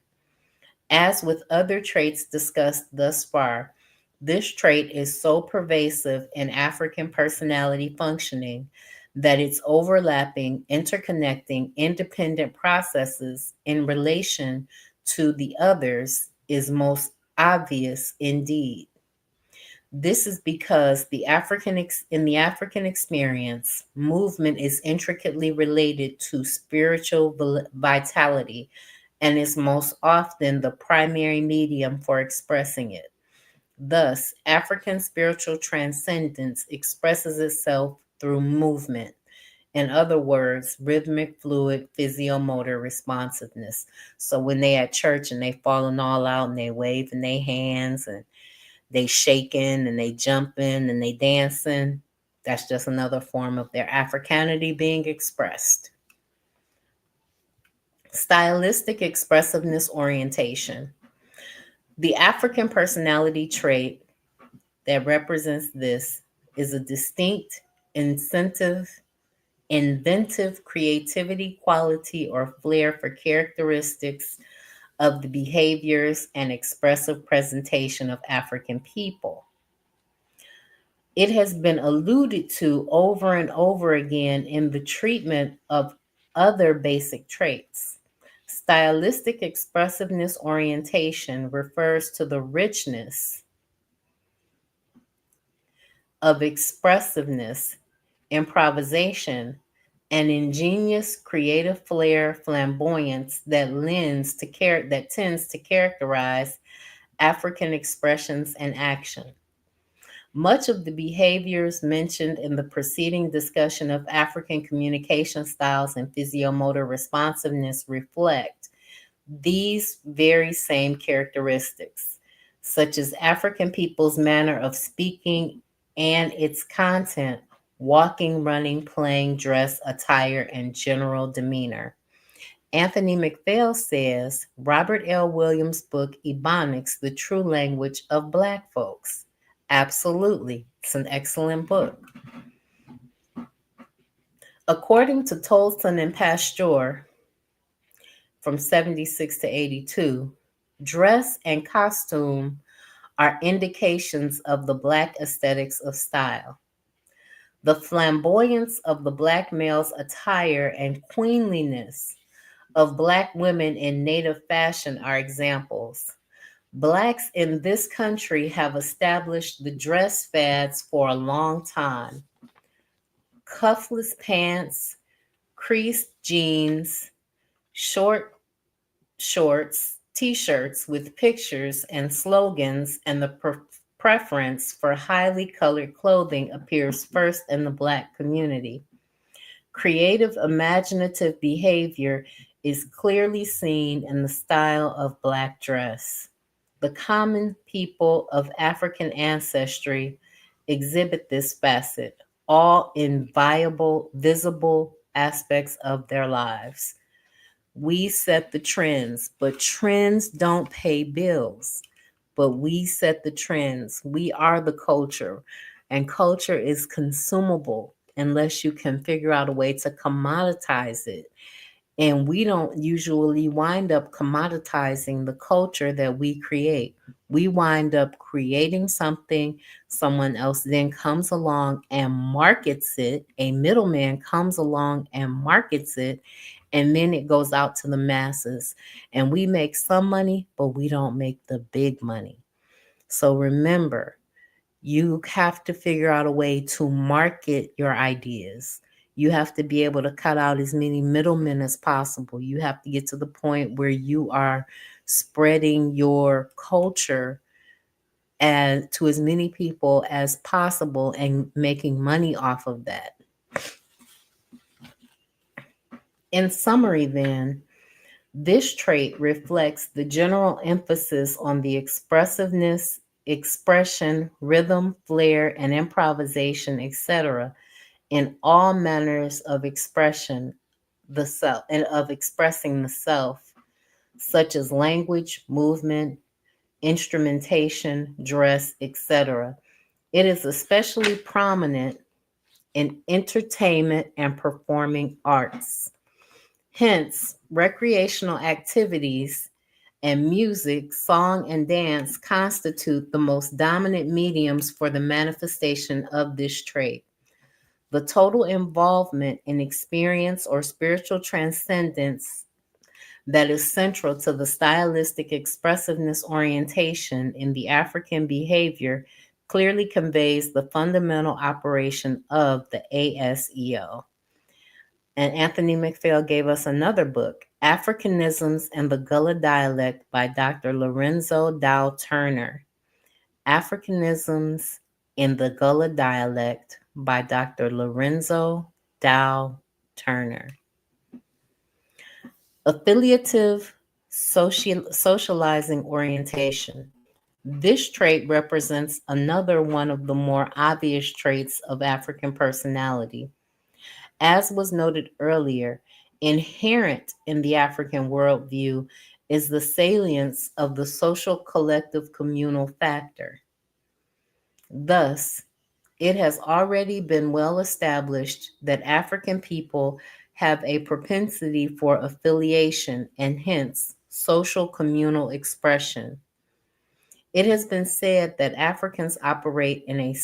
As with other traits discussed thus far, this trait is so pervasive in African personality functioning that its overlapping, interconnecting, independent processes in relation to the others is most obvious indeed. This is because in the African experience, movement is intricately related to spiritual vitality and is most often the primary medium for expressing it. Thus, African spiritual transcendence expresses itself through movement. In other words, rhythmic, fluid, physiomotor responsiveness. So when they at church and they falling all out and they waving their hands and they shaking and they jumping and they dancing, that's just another form of their Africanity being expressed. Stylistic expressiveness orientation. The African personality trait that represents this is a distinct, inventive creativity quality or flair for characteristics of the behaviors and expressive presentation of African people. It has been alluded to over and over again in the treatment of other basic traits. Stylistic expressiveness orientation refers to the richness of expressiveness, improvisation, and ingenious creative flair, flamboyance that tends to characterize African expressions and action. Much of the behaviors mentioned in the preceding discussion of African communication styles and physiomotor responsiveness reflect these very same characteristics, such as African people's manner of speaking and its content, walking, running, playing, dress, attire, and general demeanor. Anthony McPhail says, Robert L. Williams' book, Ebonics, The True Language of Black Folks. Absolutely. It's an excellent book. According to Tolson and Pasteur, from 76 to 82, dress and costume are indications of the Black aesthetics of style. The flamboyance of the Black male's attire and queenliness of Black women in native fashion are examples. Blacks in this country have established the dress fads for a long time. Cuffless pants, creased jeans, short shorts, t-shirts with pictures and slogans, and the preference for highly colored clothing appears first in the Black community. Creative, imaginative behavior is clearly seen in the style of Black dress. The common people of African ancestry exhibit this facet, all in viable, visible aspects of their lives. We set the trends, but trends don't pay bills. But we set the trends. We are the culture, and culture is consumable unless you can figure out a way to commoditize it. And we don't usually wind up commoditizing the culture that we create. We wind up creating something, someone else then comes along and markets it, a middleman comes along and markets it, and then it goes out to the masses. And we make some money, but we don't make the big money. So remember, you have to figure out a way to market your ideas. You have to be able to cut out as many middlemen as possible. You have to get to the point where you are spreading your culture and to as many people as possible and making money off of that. In summary, then, this trait reflects the general emphasis on the expressiveness, expression, rhythm, flair, and improvisation, etc., in all manners of expression, the self, and of expressing the self, such as language, movement, instrumentation, dress, etc. It is especially prominent in entertainment and performing arts. Hence, recreational activities and music, song, and dance constitute the most dominant mediums for the manifestation of this trait. The total involvement in experience or spiritual transcendence that is central to the stylistic expressiveness orientation in the African behavior clearly conveys the fundamental operation of the ASEO. And Anthony McPhail gave us another book, Africanisms and the Gullah Dialect by Dr. Lorenzo Dow Turner. Africanisms in the Gullah Dialect by Dr. Lorenzo Dow Turner. Affiliative socializing orientation. This trait represents another one of the more obvious traits of African personality. As was noted earlier, inherent in the African worldview is the salience of the social collective communal factor. Thus, it has already been well established that African people have a propensity for affiliation and hence social communal expression. It has been said that Africans operate in a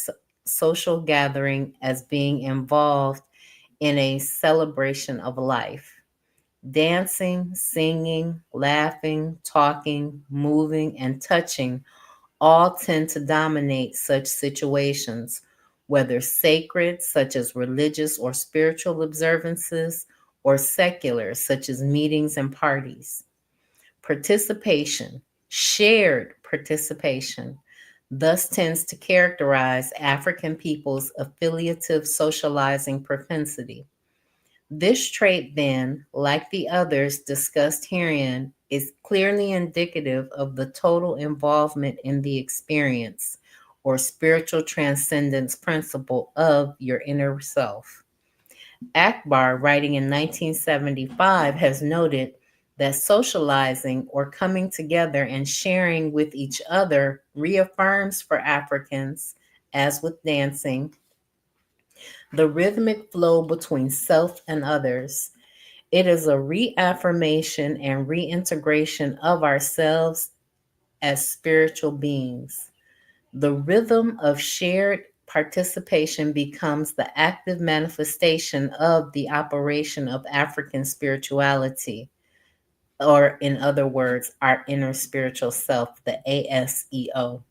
social gathering as being involved in a celebration of life. Dancing, singing, laughing, talking, moving, and touching all tend to dominate such situations, whether sacred, such as religious or spiritual observances, or secular, such as meetings and parties. Participation, shared participation, thus tends to characterize African people's affiliative socializing propensity. This trait, then, like the others discussed herein, is clearly indicative of the total involvement in the experience or spiritual transcendence principle of your inner self. Akbar, writing in 1975, has noted that socializing or coming together and sharing with each other reaffirms for Africans, as with dancing, the rhythmic flow between self and others. It is a reaffirmation and reintegration of ourselves as spiritual beings. The rhythm of shared participation becomes the active manifestation of the operation of African spirituality, or in other words, our inner spiritual self, the ASEO.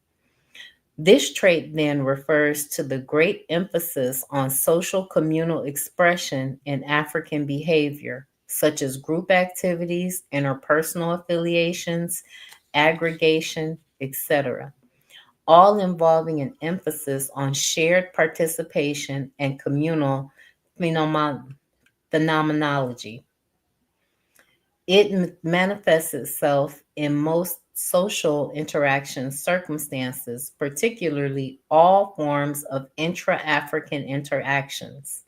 This trait then refers to the great emphasis on social communal expression in African behavior, such as group activities, interpersonal affiliations, aggregation, etc., all involving an emphasis on shared participation and communal phenomenology. It manifests itself in most social interaction circumstances, particularly all forms of intra-African interactions.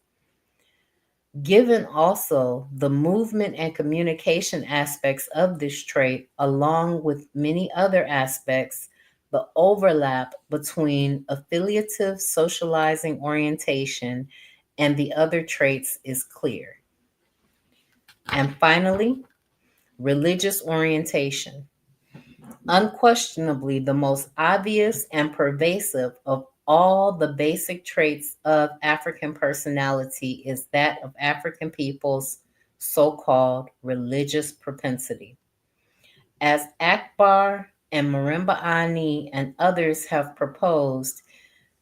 Given also the movement and communication aspects of this trait, along with many other aspects, the overlap between affiliative socializing orientation and the other traits is clear. And finally, religious orientation. Unquestionably, the most obvious and pervasive of all the basic traits of African personality is that of African people's so-called religious propensity. As Akbar and Marimba Ani and others have proposed,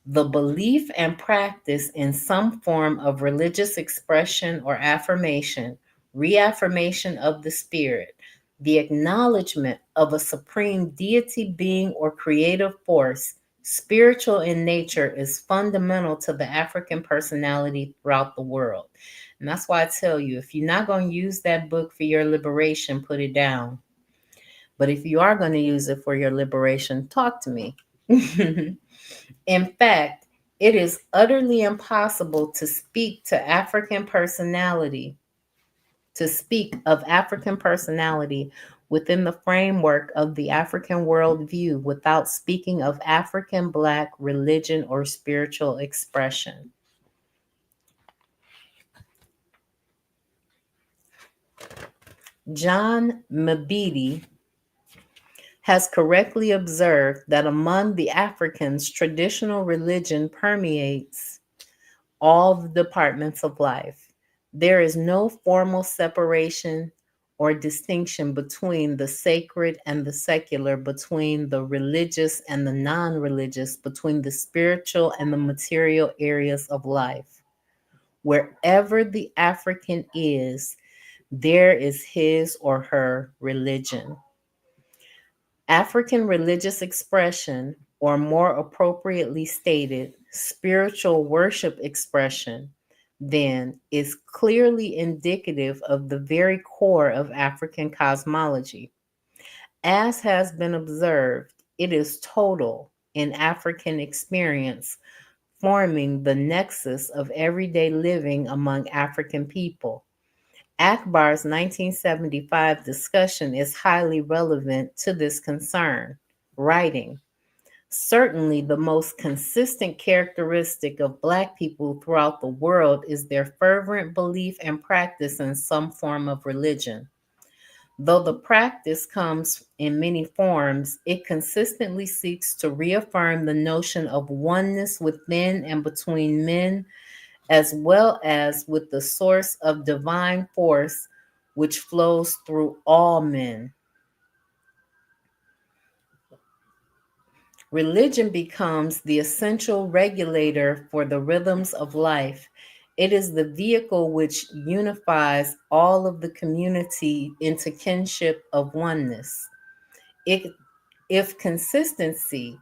the belief and practice in some form of religious expression or affirmation, reaffirmation of the spirit, the acknowledgement of a supreme deity, being, or creative force, spiritual in nature, is fundamental to the African personality throughout the world. And that's why I tell you, if you're not going to use that book for your liberation, put it down. But if you are going to use it for your liberation, talk to me. In fact, it is utterly impossible to speak of African personality within the framework of the African worldview without speaking of African Black religion or spiritual expression. John Mbidi has correctly observed that among the Africans, traditional religion permeates all the departments of life. There is no formal separation or distinction between the sacred and the secular, between the religious and the non-religious, between the spiritual and the material areas of life. Wherever the African is, there is his or her religion. African religious expression, or more appropriately stated, spiritual worship expression, then, is clearly indicative of the very core of African cosmology. As has been observed, it is total in African experience, forming the nexus of everyday living among African people. Akbar's 1975 discussion is highly relevant to this concern, writing, "Certainly the most consistent characteristic of Black people throughout the world is their fervent belief and practice in some form of religion. Though the practice comes in many forms, it consistently seeks to reaffirm the notion of oneness within and between men, as well as with the source of divine force which flows through all men. Religion becomes the essential regulator for the rhythms of life. It is the vehicle which unifies all of the community into kinship of oneness. If consistency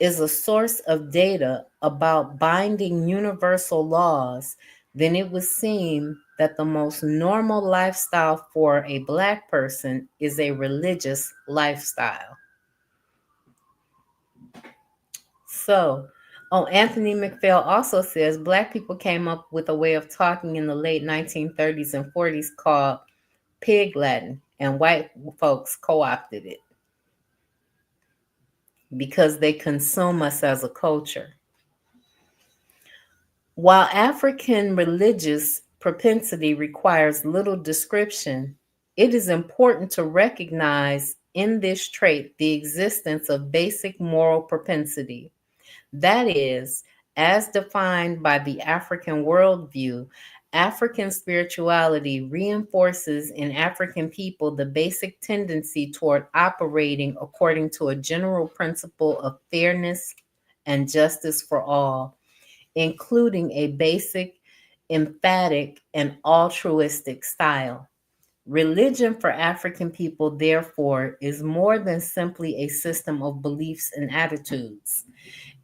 is a source of data about binding universal laws, then it would seem that the most normal lifestyle for a Black person is a religious lifestyle." So, Anthony McPhail also says Black people came up with a way of talking in the late 1930s and 40s called Pig Latin, and white folks co-opted it because they consume us as a culture. While African religious propensity requires little description, it is important to recognize in this trait the existence of basic moral propensity. That is, as defined by the African worldview, African spirituality reinforces in African people the basic tendency toward operating according to a general principle of fairness and justice for all, including a basic, emphatic, and altruistic style. Religion for African people, therefore, is more than simply a system of beliefs and attitudes.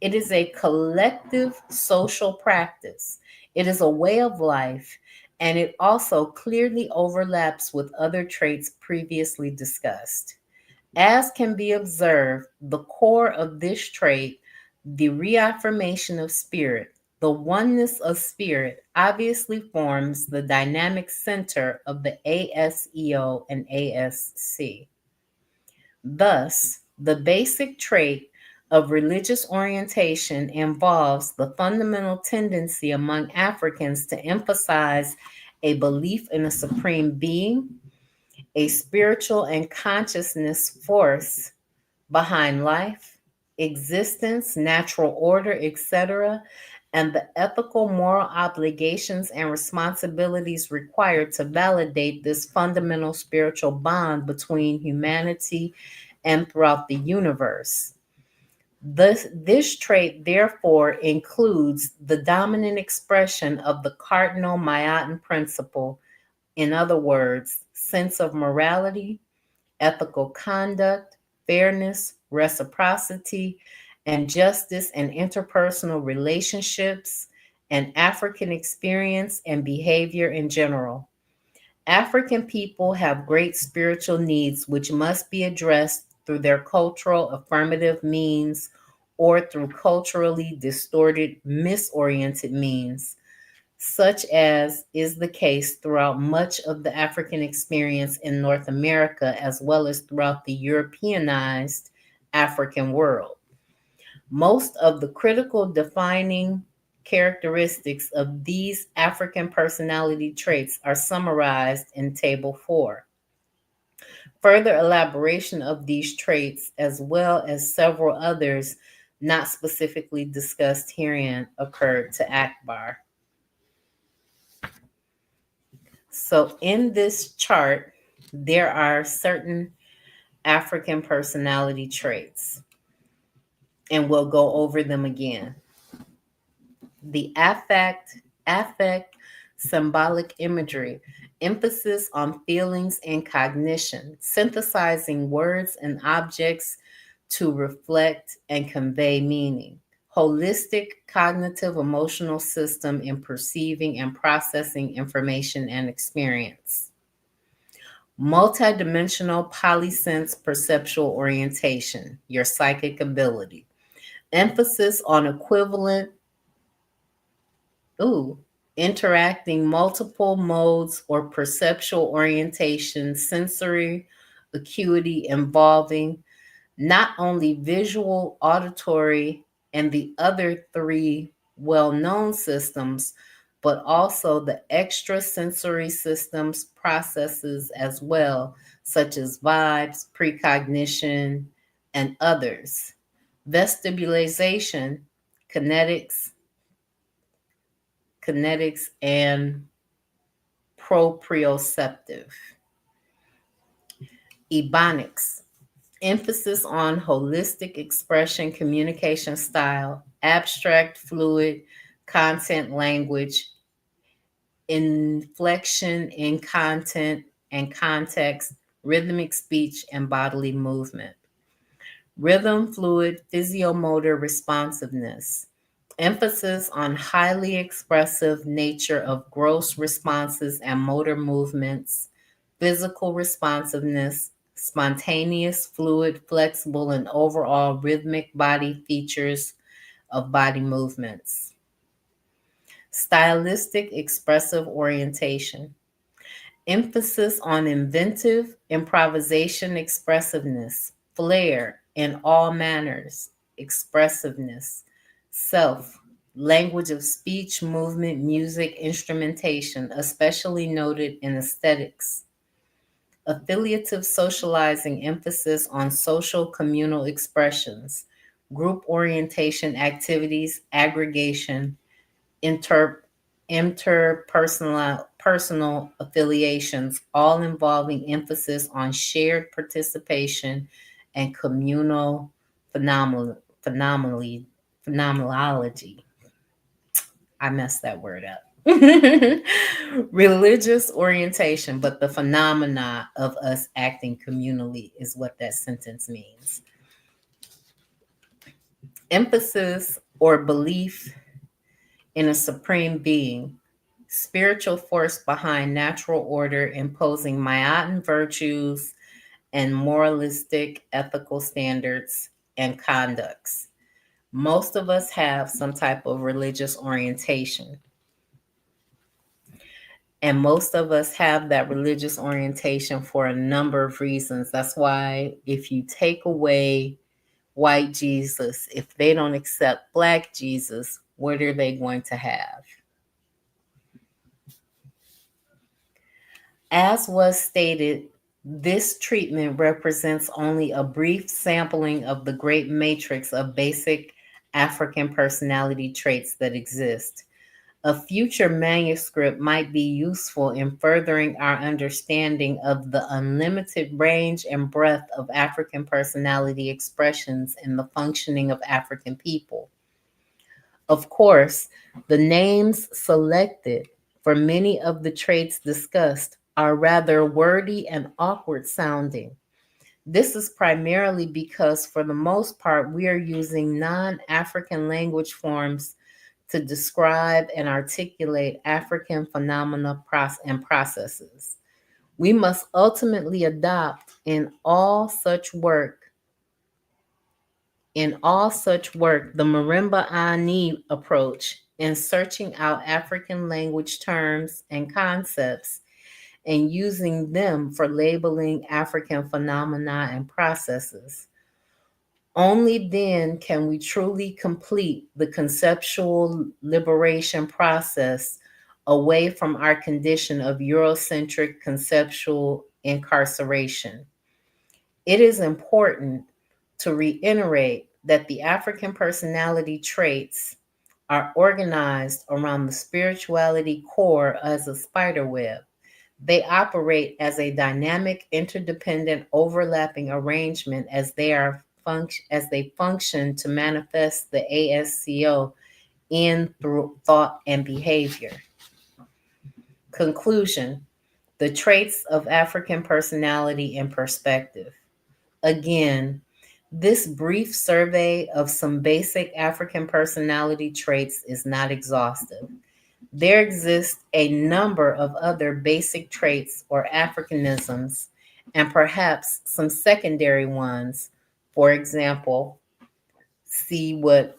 It is a collective social practice. It is a way of life, and it also clearly overlaps with other traits previously discussed. As can be observed, the core of this trait, the reaffirmation of spirit, the oneness of spirit, obviously forms the dynamic center of the ASEO and ASC. Thus, the basic trait of religious orientation involves the fundamental tendency among Africans to emphasize a belief in a supreme being, a spiritual and consciousness force behind life, existence, natural order, etc., and the ethical moral obligations and responsibilities required to validate this fundamental spiritual bond between humanity and throughout the universe. This trait, therefore, includes the dominant expression of the cardinal Mayatin principle, in other words, sense of morality, ethical conduct, fairness, reciprocity, and justice in interpersonal relationships, and African experience and behavior in general. African people have great spiritual needs which must be addressed through their cultural affirmative means or through culturally distorted, misoriented means, such as is the case throughout much of the African experience in North America, as well as throughout the Europeanized African world. Most of the critical defining characteristics of these African personality traits are summarized in Table 4. Further elaboration of these traits, as well as several others not specifically discussed herein, occurred to Akbar. So in this chart, there are certain African personality traits, and we'll go over them again. The affect, symbolic imagery, emphasis on feelings and cognition, synthesizing words and objects to reflect and convey meaning. Holistic cognitive emotional system in perceiving and processing information and experience. Multidimensional polysense perceptual orientation, your psychic ability. Emphasis on equivalent, interacting multiple modes or perceptual orientation, sensory acuity involving not only visual, auditory, and the other three well-known systems, but also the extrasensory systems processes as well, such as vibes, precognition, and others. Vestibulization, kinetics, and proprioceptive. Ebonics, emphasis on holistic expression, communication style, abstract, fluid, content, language, inflection in content and context, rhythmic speech, and bodily movement. Rhythm, fluid, physiomotor responsiveness, emphasis on highly expressive nature of gross responses and motor movements, physical responsiveness, spontaneous, fluid, flexible, and overall rhythmic body features of body movements. Stylistic expressive orientation, emphasis on inventive, improvisation, expressiveness, flair in all manners, expressiveness, self, language of speech, movement, music, instrumentation, especially noted in aesthetics. Affiliative socializing, emphasis on social communal expressions, group orientation activities, aggregation, interpersonal affiliations, all involving emphasis on shared participation and communal phenomenology. I messed that word up. Religious orientation, but the phenomena of us acting communally is what that sentence means. Emphasis or belief in a supreme being, spiritual force behind natural order, imposing Mayatin virtues and moralistic ethical standards and conducts. Most of us have some type of religious orientation. And most of us have that religious orientation for a number of reasons. That's why if you take away white Jesus, if they don't accept Black Jesus, what are they going to have? As was stated, this treatment represents only a brief sampling of the great matrix of basic African personality traits that exist. A future manuscript might be useful in furthering our understanding of the unlimited range and breadth of African personality expressions in the functioning of African people. Of course, the names selected for many of the traits discussed are rather wordy and awkward sounding. This is primarily because, for the most part, we are using non African language forms to describe and articulate African phenomena and processes. We must ultimately adopt the Marimba Ani approach in searching out African language terms and concepts and using them for labeling African phenomena and processes. Only then can we truly complete the conceptual liberation process away from our condition of Eurocentric conceptual incarceration. It is important to reiterate that the African personality traits are organized around the spirituality core as a spider web. They operate as a dynamic, interdependent, overlapping arrangement as they function to manifest the ASCO in through thought and behavior. Conclusion: the traits of African personality in perspective. Again, this brief survey of some basic African personality traits is not exhaustive. There exist a number of other basic traits or Africanisms, and perhaps some secondary ones. For example, see what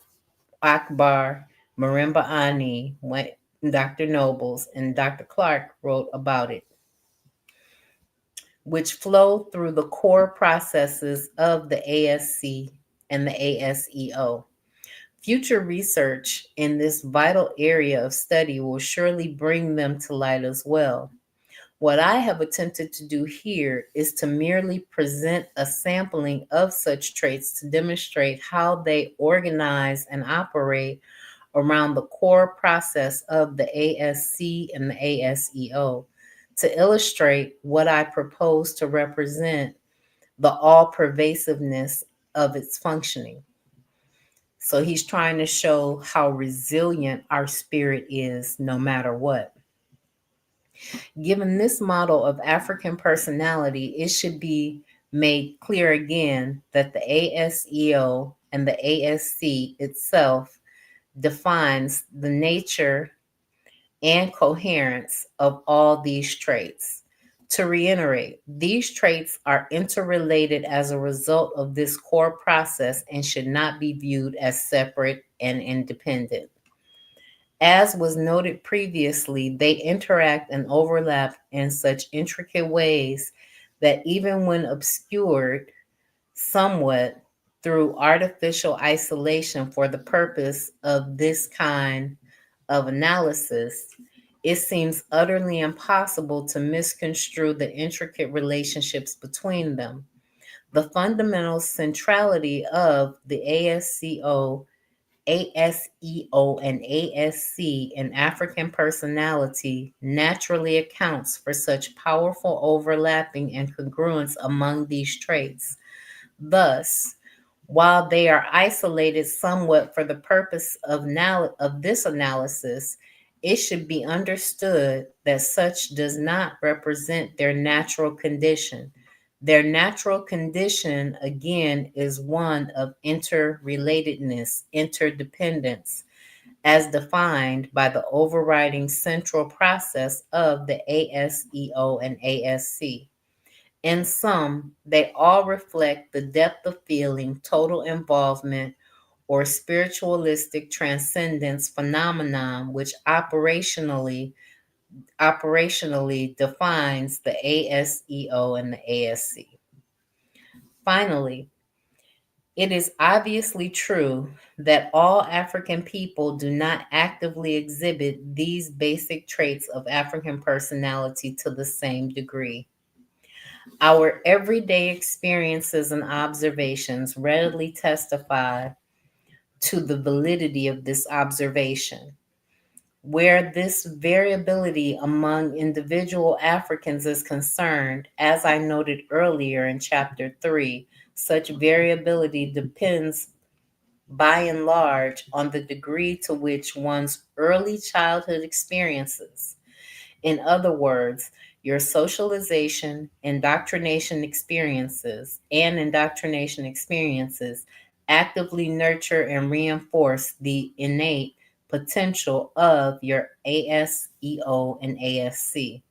Akbar, Marimba Ani, Dr. Nobles, and Dr. Clark wrote about it, which flow through the core processes of the ASC and the ASEO. Future research in this vital area of study will surely bring them to light as well. What I have attempted to do here is to merely present a sampling of such traits to demonstrate how they organize and operate around the core process of the ASC and the ASEO, to illustrate what I propose to represent the all-pervasiveness of its functioning. So he's trying to show how resilient our spirit is no matter what. Given this model of African personality, it should be made clear again that the ASEO and the ASC itself defines the nature and coherence of all these traits. To reiterate, these traits are interrelated as a result of this core process and should not be viewed as separate and independent. As was noted previously, they interact and overlap in such intricate ways that even when obscured somewhat through artificial isolation for the purpose of this kind of analysis, it seems utterly impossible to misconstrue the intricate relationships between them. The fundamental centrality of the ASEO, and ASC in African personality naturally accounts for such powerful overlapping and congruence among these traits. Thus, while they are isolated somewhat for the purpose of this analysis, it should be understood that such does not represent their natural condition. Their natural condition, again, is one of interrelatedness, interdependence, as defined by the overriding central process of the ASEO and ASC. In sum, they all reflect the depth of feeling, total involvement, or spiritualistic transcendence phenomenon which operationally defines the ASEO and the ASC. Finally, it is obviously true that all African people do not actively exhibit these basic traits of African personality to the same degree. Our everyday experiences and observations readily testify to the validity of this observation. Where this variability among individual Africans is concerned, as I noted earlier in Chapter 3, such variability depends by and large on the degree to which one's early childhood experiences, in other words, your indoctrination experiences actively nurture and reinforce the innate potential of your ASEO and ASC.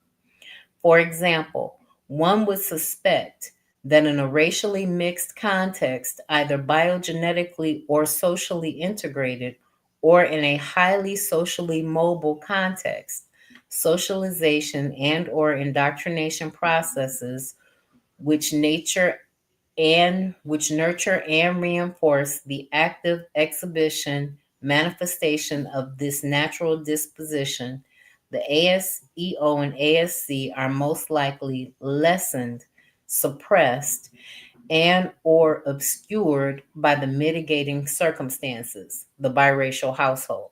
For example, one would suspect that in a racially mixed context, either biogenetically or socially integrated, or in a highly socially mobile context, socialization and or indoctrination processes which nurture and reinforce the active exhibition manifestation of this natural disposition, the ASEO and ASC are most likely lessened, suppressed, and or obscured by the mitigating circumstances, the biracial household.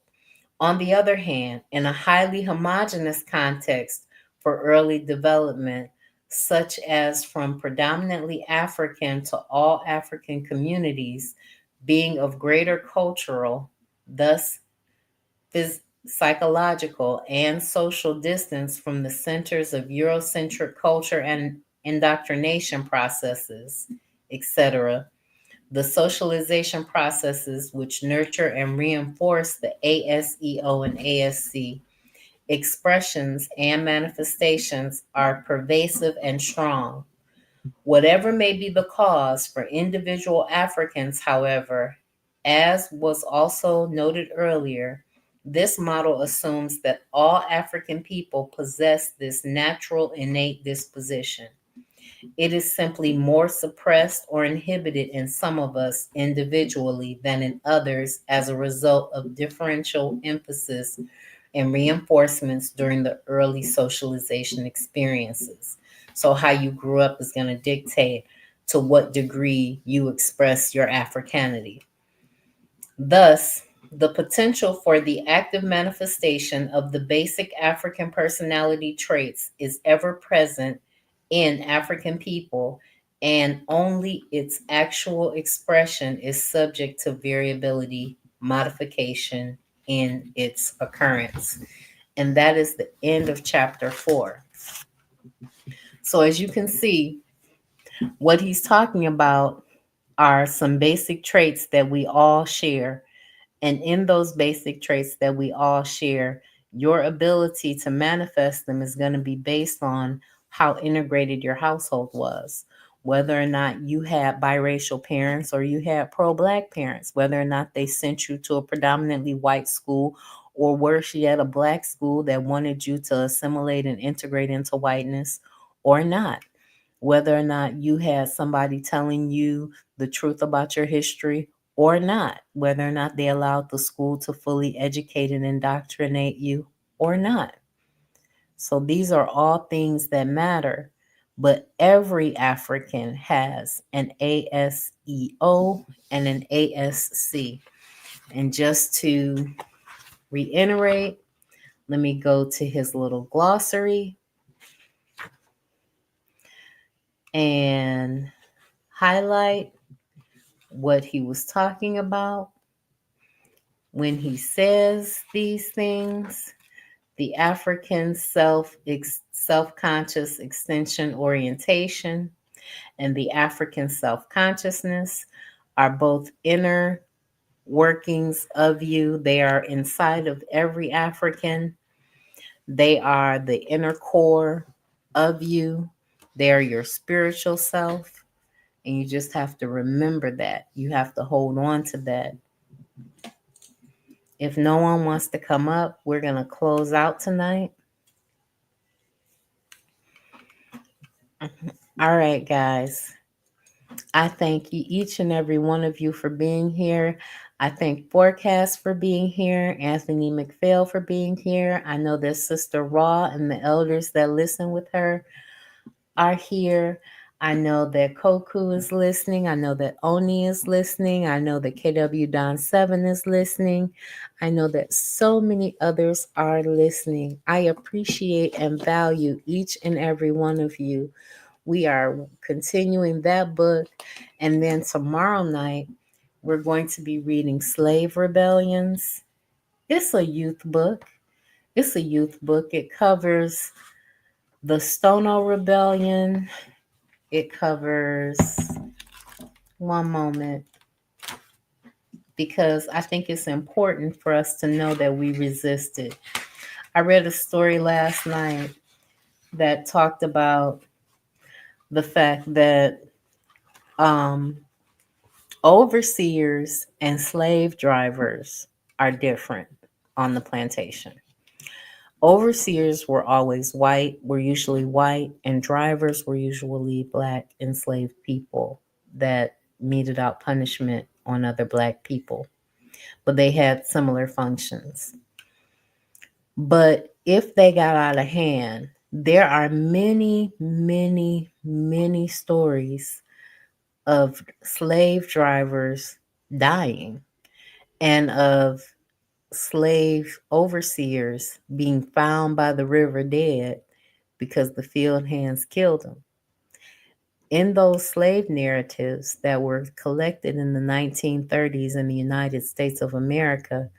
On the other hand, in a highly homogeneous context for early development, such as from predominantly African to all African communities being of greater cultural, thus psychological, and social distance from the centers of Eurocentric culture and indoctrination processes, etc., the socialization processes which nurture and reinforce the ASEO and ASC expressions and manifestations are pervasive and strong. Whatever may be the cause for individual Africans, however, as was also noted earlier, this model assumes that all African people possess this natural innate disposition. It is simply more suppressed or inhibited in some of us individually than in others as a result of differential emphasis and reinforcements during the early socialization experiences. So, how you grew up is going to dictate to what degree you express your Africanity. Thus, the potential for the active manifestation of the basic African personality traits is ever present in African people, and only its actual expression is subject to variability, modification in its occurrence. And that is the end of chapter 4. So, as you can see, what he's talking about are some basic traits that we all share. And in those basic traits that we all share, your ability to manifest them is going to be based on how integrated your household was, whether or not you had biracial parents or you had pro-Black parents, whether or not they sent you to a predominantly white school or worse yet, a Black school that wanted you to assimilate and integrate into whiteness or not, whether or not you had somebody telling you the truth about your history or not, whether or not they allowed the school to fully educate and indoctrinate you or not. So these are all things that matter, but every African has an ASEO and an ASC. And just to reiterate, let me go to his little glossary and highlight what he was talking about when he says these things. The African self-conscious extension orientation and the African self-consciousness are both inner workings of you. They are inside of every African. They are the inner core of you. They are your spiritual self. And you just have to remember that. You have to hold on to that. If no one wants to come up, we're going to close out tonight. All right, guys. I thank you, each and every one of you, for being here. I thank Forecast for being here, Anthony McPhail for being here. I know that Sister Raw and the elders that listen with her are here. I know that Koku is listening. I know that Oni is listening. I know that KW Don 7 is listening. I know that so many others are listening. I appreciate and value each and every one of you. We are continuing that book. And then tomorrow night, we're going to be reading Slave Rebellions. It's a youth book. It's a youth book. It covers the Stono Rebellion. It covers, one moment, because I think it's important for us to know that we resisted. I read a story last night that talked about the fact that overseers and slave drivers are different on the plantation. Overseers were always white, were usually white, and drivers were usually black enslaved people that meted out punishment on other black people, but they had similar functions. But if they got out of hand, there are many, many, many stories of slave drivers dying and of slave overseers being found by the river dead because the field hands killed them. In those slave narratives that were collected in the 1930s in the United States of America,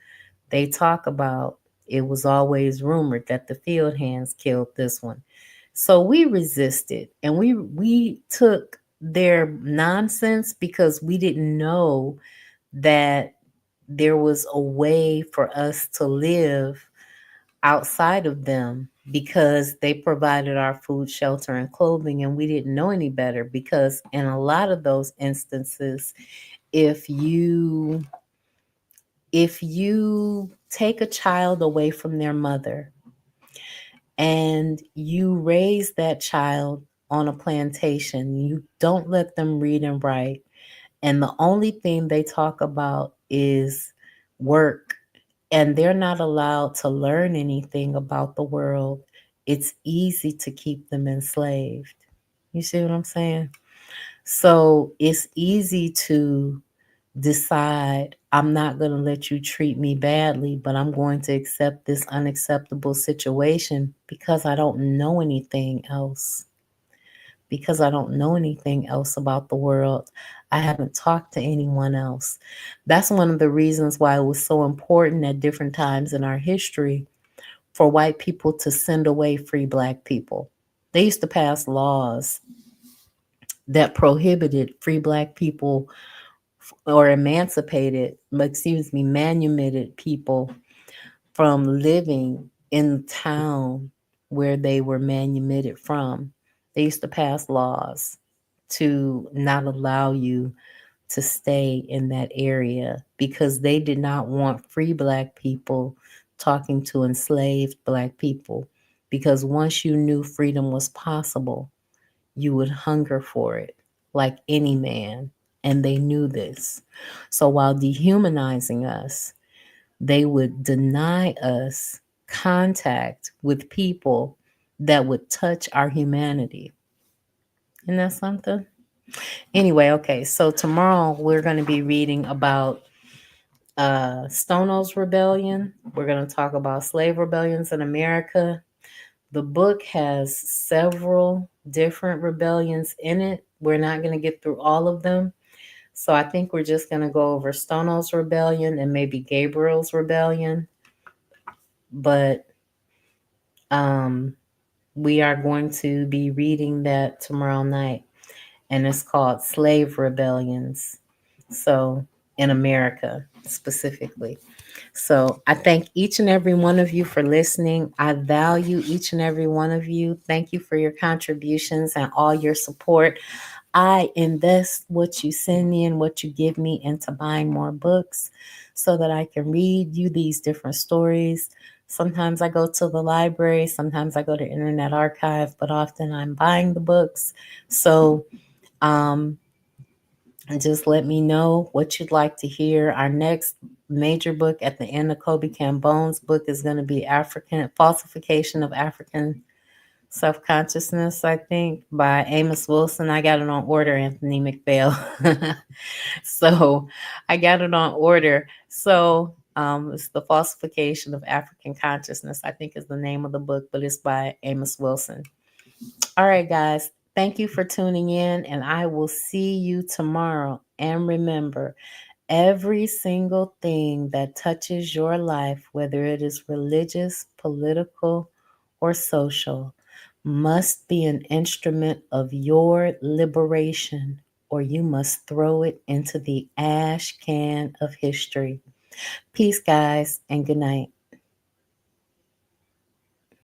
they talk about it was always rumored that the field hands killed this one. So we resisted and we took their nonsense because we didn't know that there was a way for us to live outside of them because they provided our food, shelter, and clothing, and we didn't know any better because in a lot of those instances, if you take a child away from their mother and you raise that child on a plantation, you don't let them read and write, and the only thing they talk about is work, and they're not allowed to learn anything about the world, it's easy to keep them enslaved. You see what I'm saying? So it's easy to decide, I'm not going to let you treat me badly, but I'm going to accept this unacceptable situation because I don't know anything else. Because I don't know anything else about the world. I haven't talked to anyone else. That's one of the reasons why it was so important at different times in our history for white people to send away free black people. They used to pass laws that prohibited free black people or manumitted people from living in the town where they were manumitted from. They used to pass laws to not allow you to stay in that area because they did not want free black people talking to enslaved black people. Because once you knew freedom was possible, you would hunger for it like any man. And they knew this. So while dehumanizing us, they would deny us contact with people that would touch our humanity. Isn't that something? Anyway, okay, so tomorrow we're going to be reading about Stono's Rebellion. We're going to talk about slave rebellions in America. The book has several different rebellions in it. We're not going to get through all of them. So I think we're just going to go over Stono's Rebellion and maybe Gabriel's Rebellion. But we are going to be reading that tomorrow night. And it's called Slave Rebellions. So in America specifically. So I thank each and every one of you for listening. I value each and every one of you. Thank you for your contributions and all your support. I invest what you send me and what you give me into buying more books so that I can read you these different stories. Sometimes I go to the library, sometimes I go to Internet Archive, but often I'm buying the books. So and just let me know what you'd like to hear. Our next major book at the end of Kobe Cambone's book is going to be African Falsification of African Self-Consciousness, I think, by Amos Wilson. I got it on order, Anthony McPhail. So I got it on order. So it's The Falsification of African Consciousness, I think is the name of the book, but it's by Amos Wilson. All right, guys. Thank you for tuning in, and I will see you tomorrow. And remember, every single thing that touches your life, whether it is religious, political, or social, must be an instrument of your liberation, or you must throw it into the ash can of history. Peace, guys, and good night.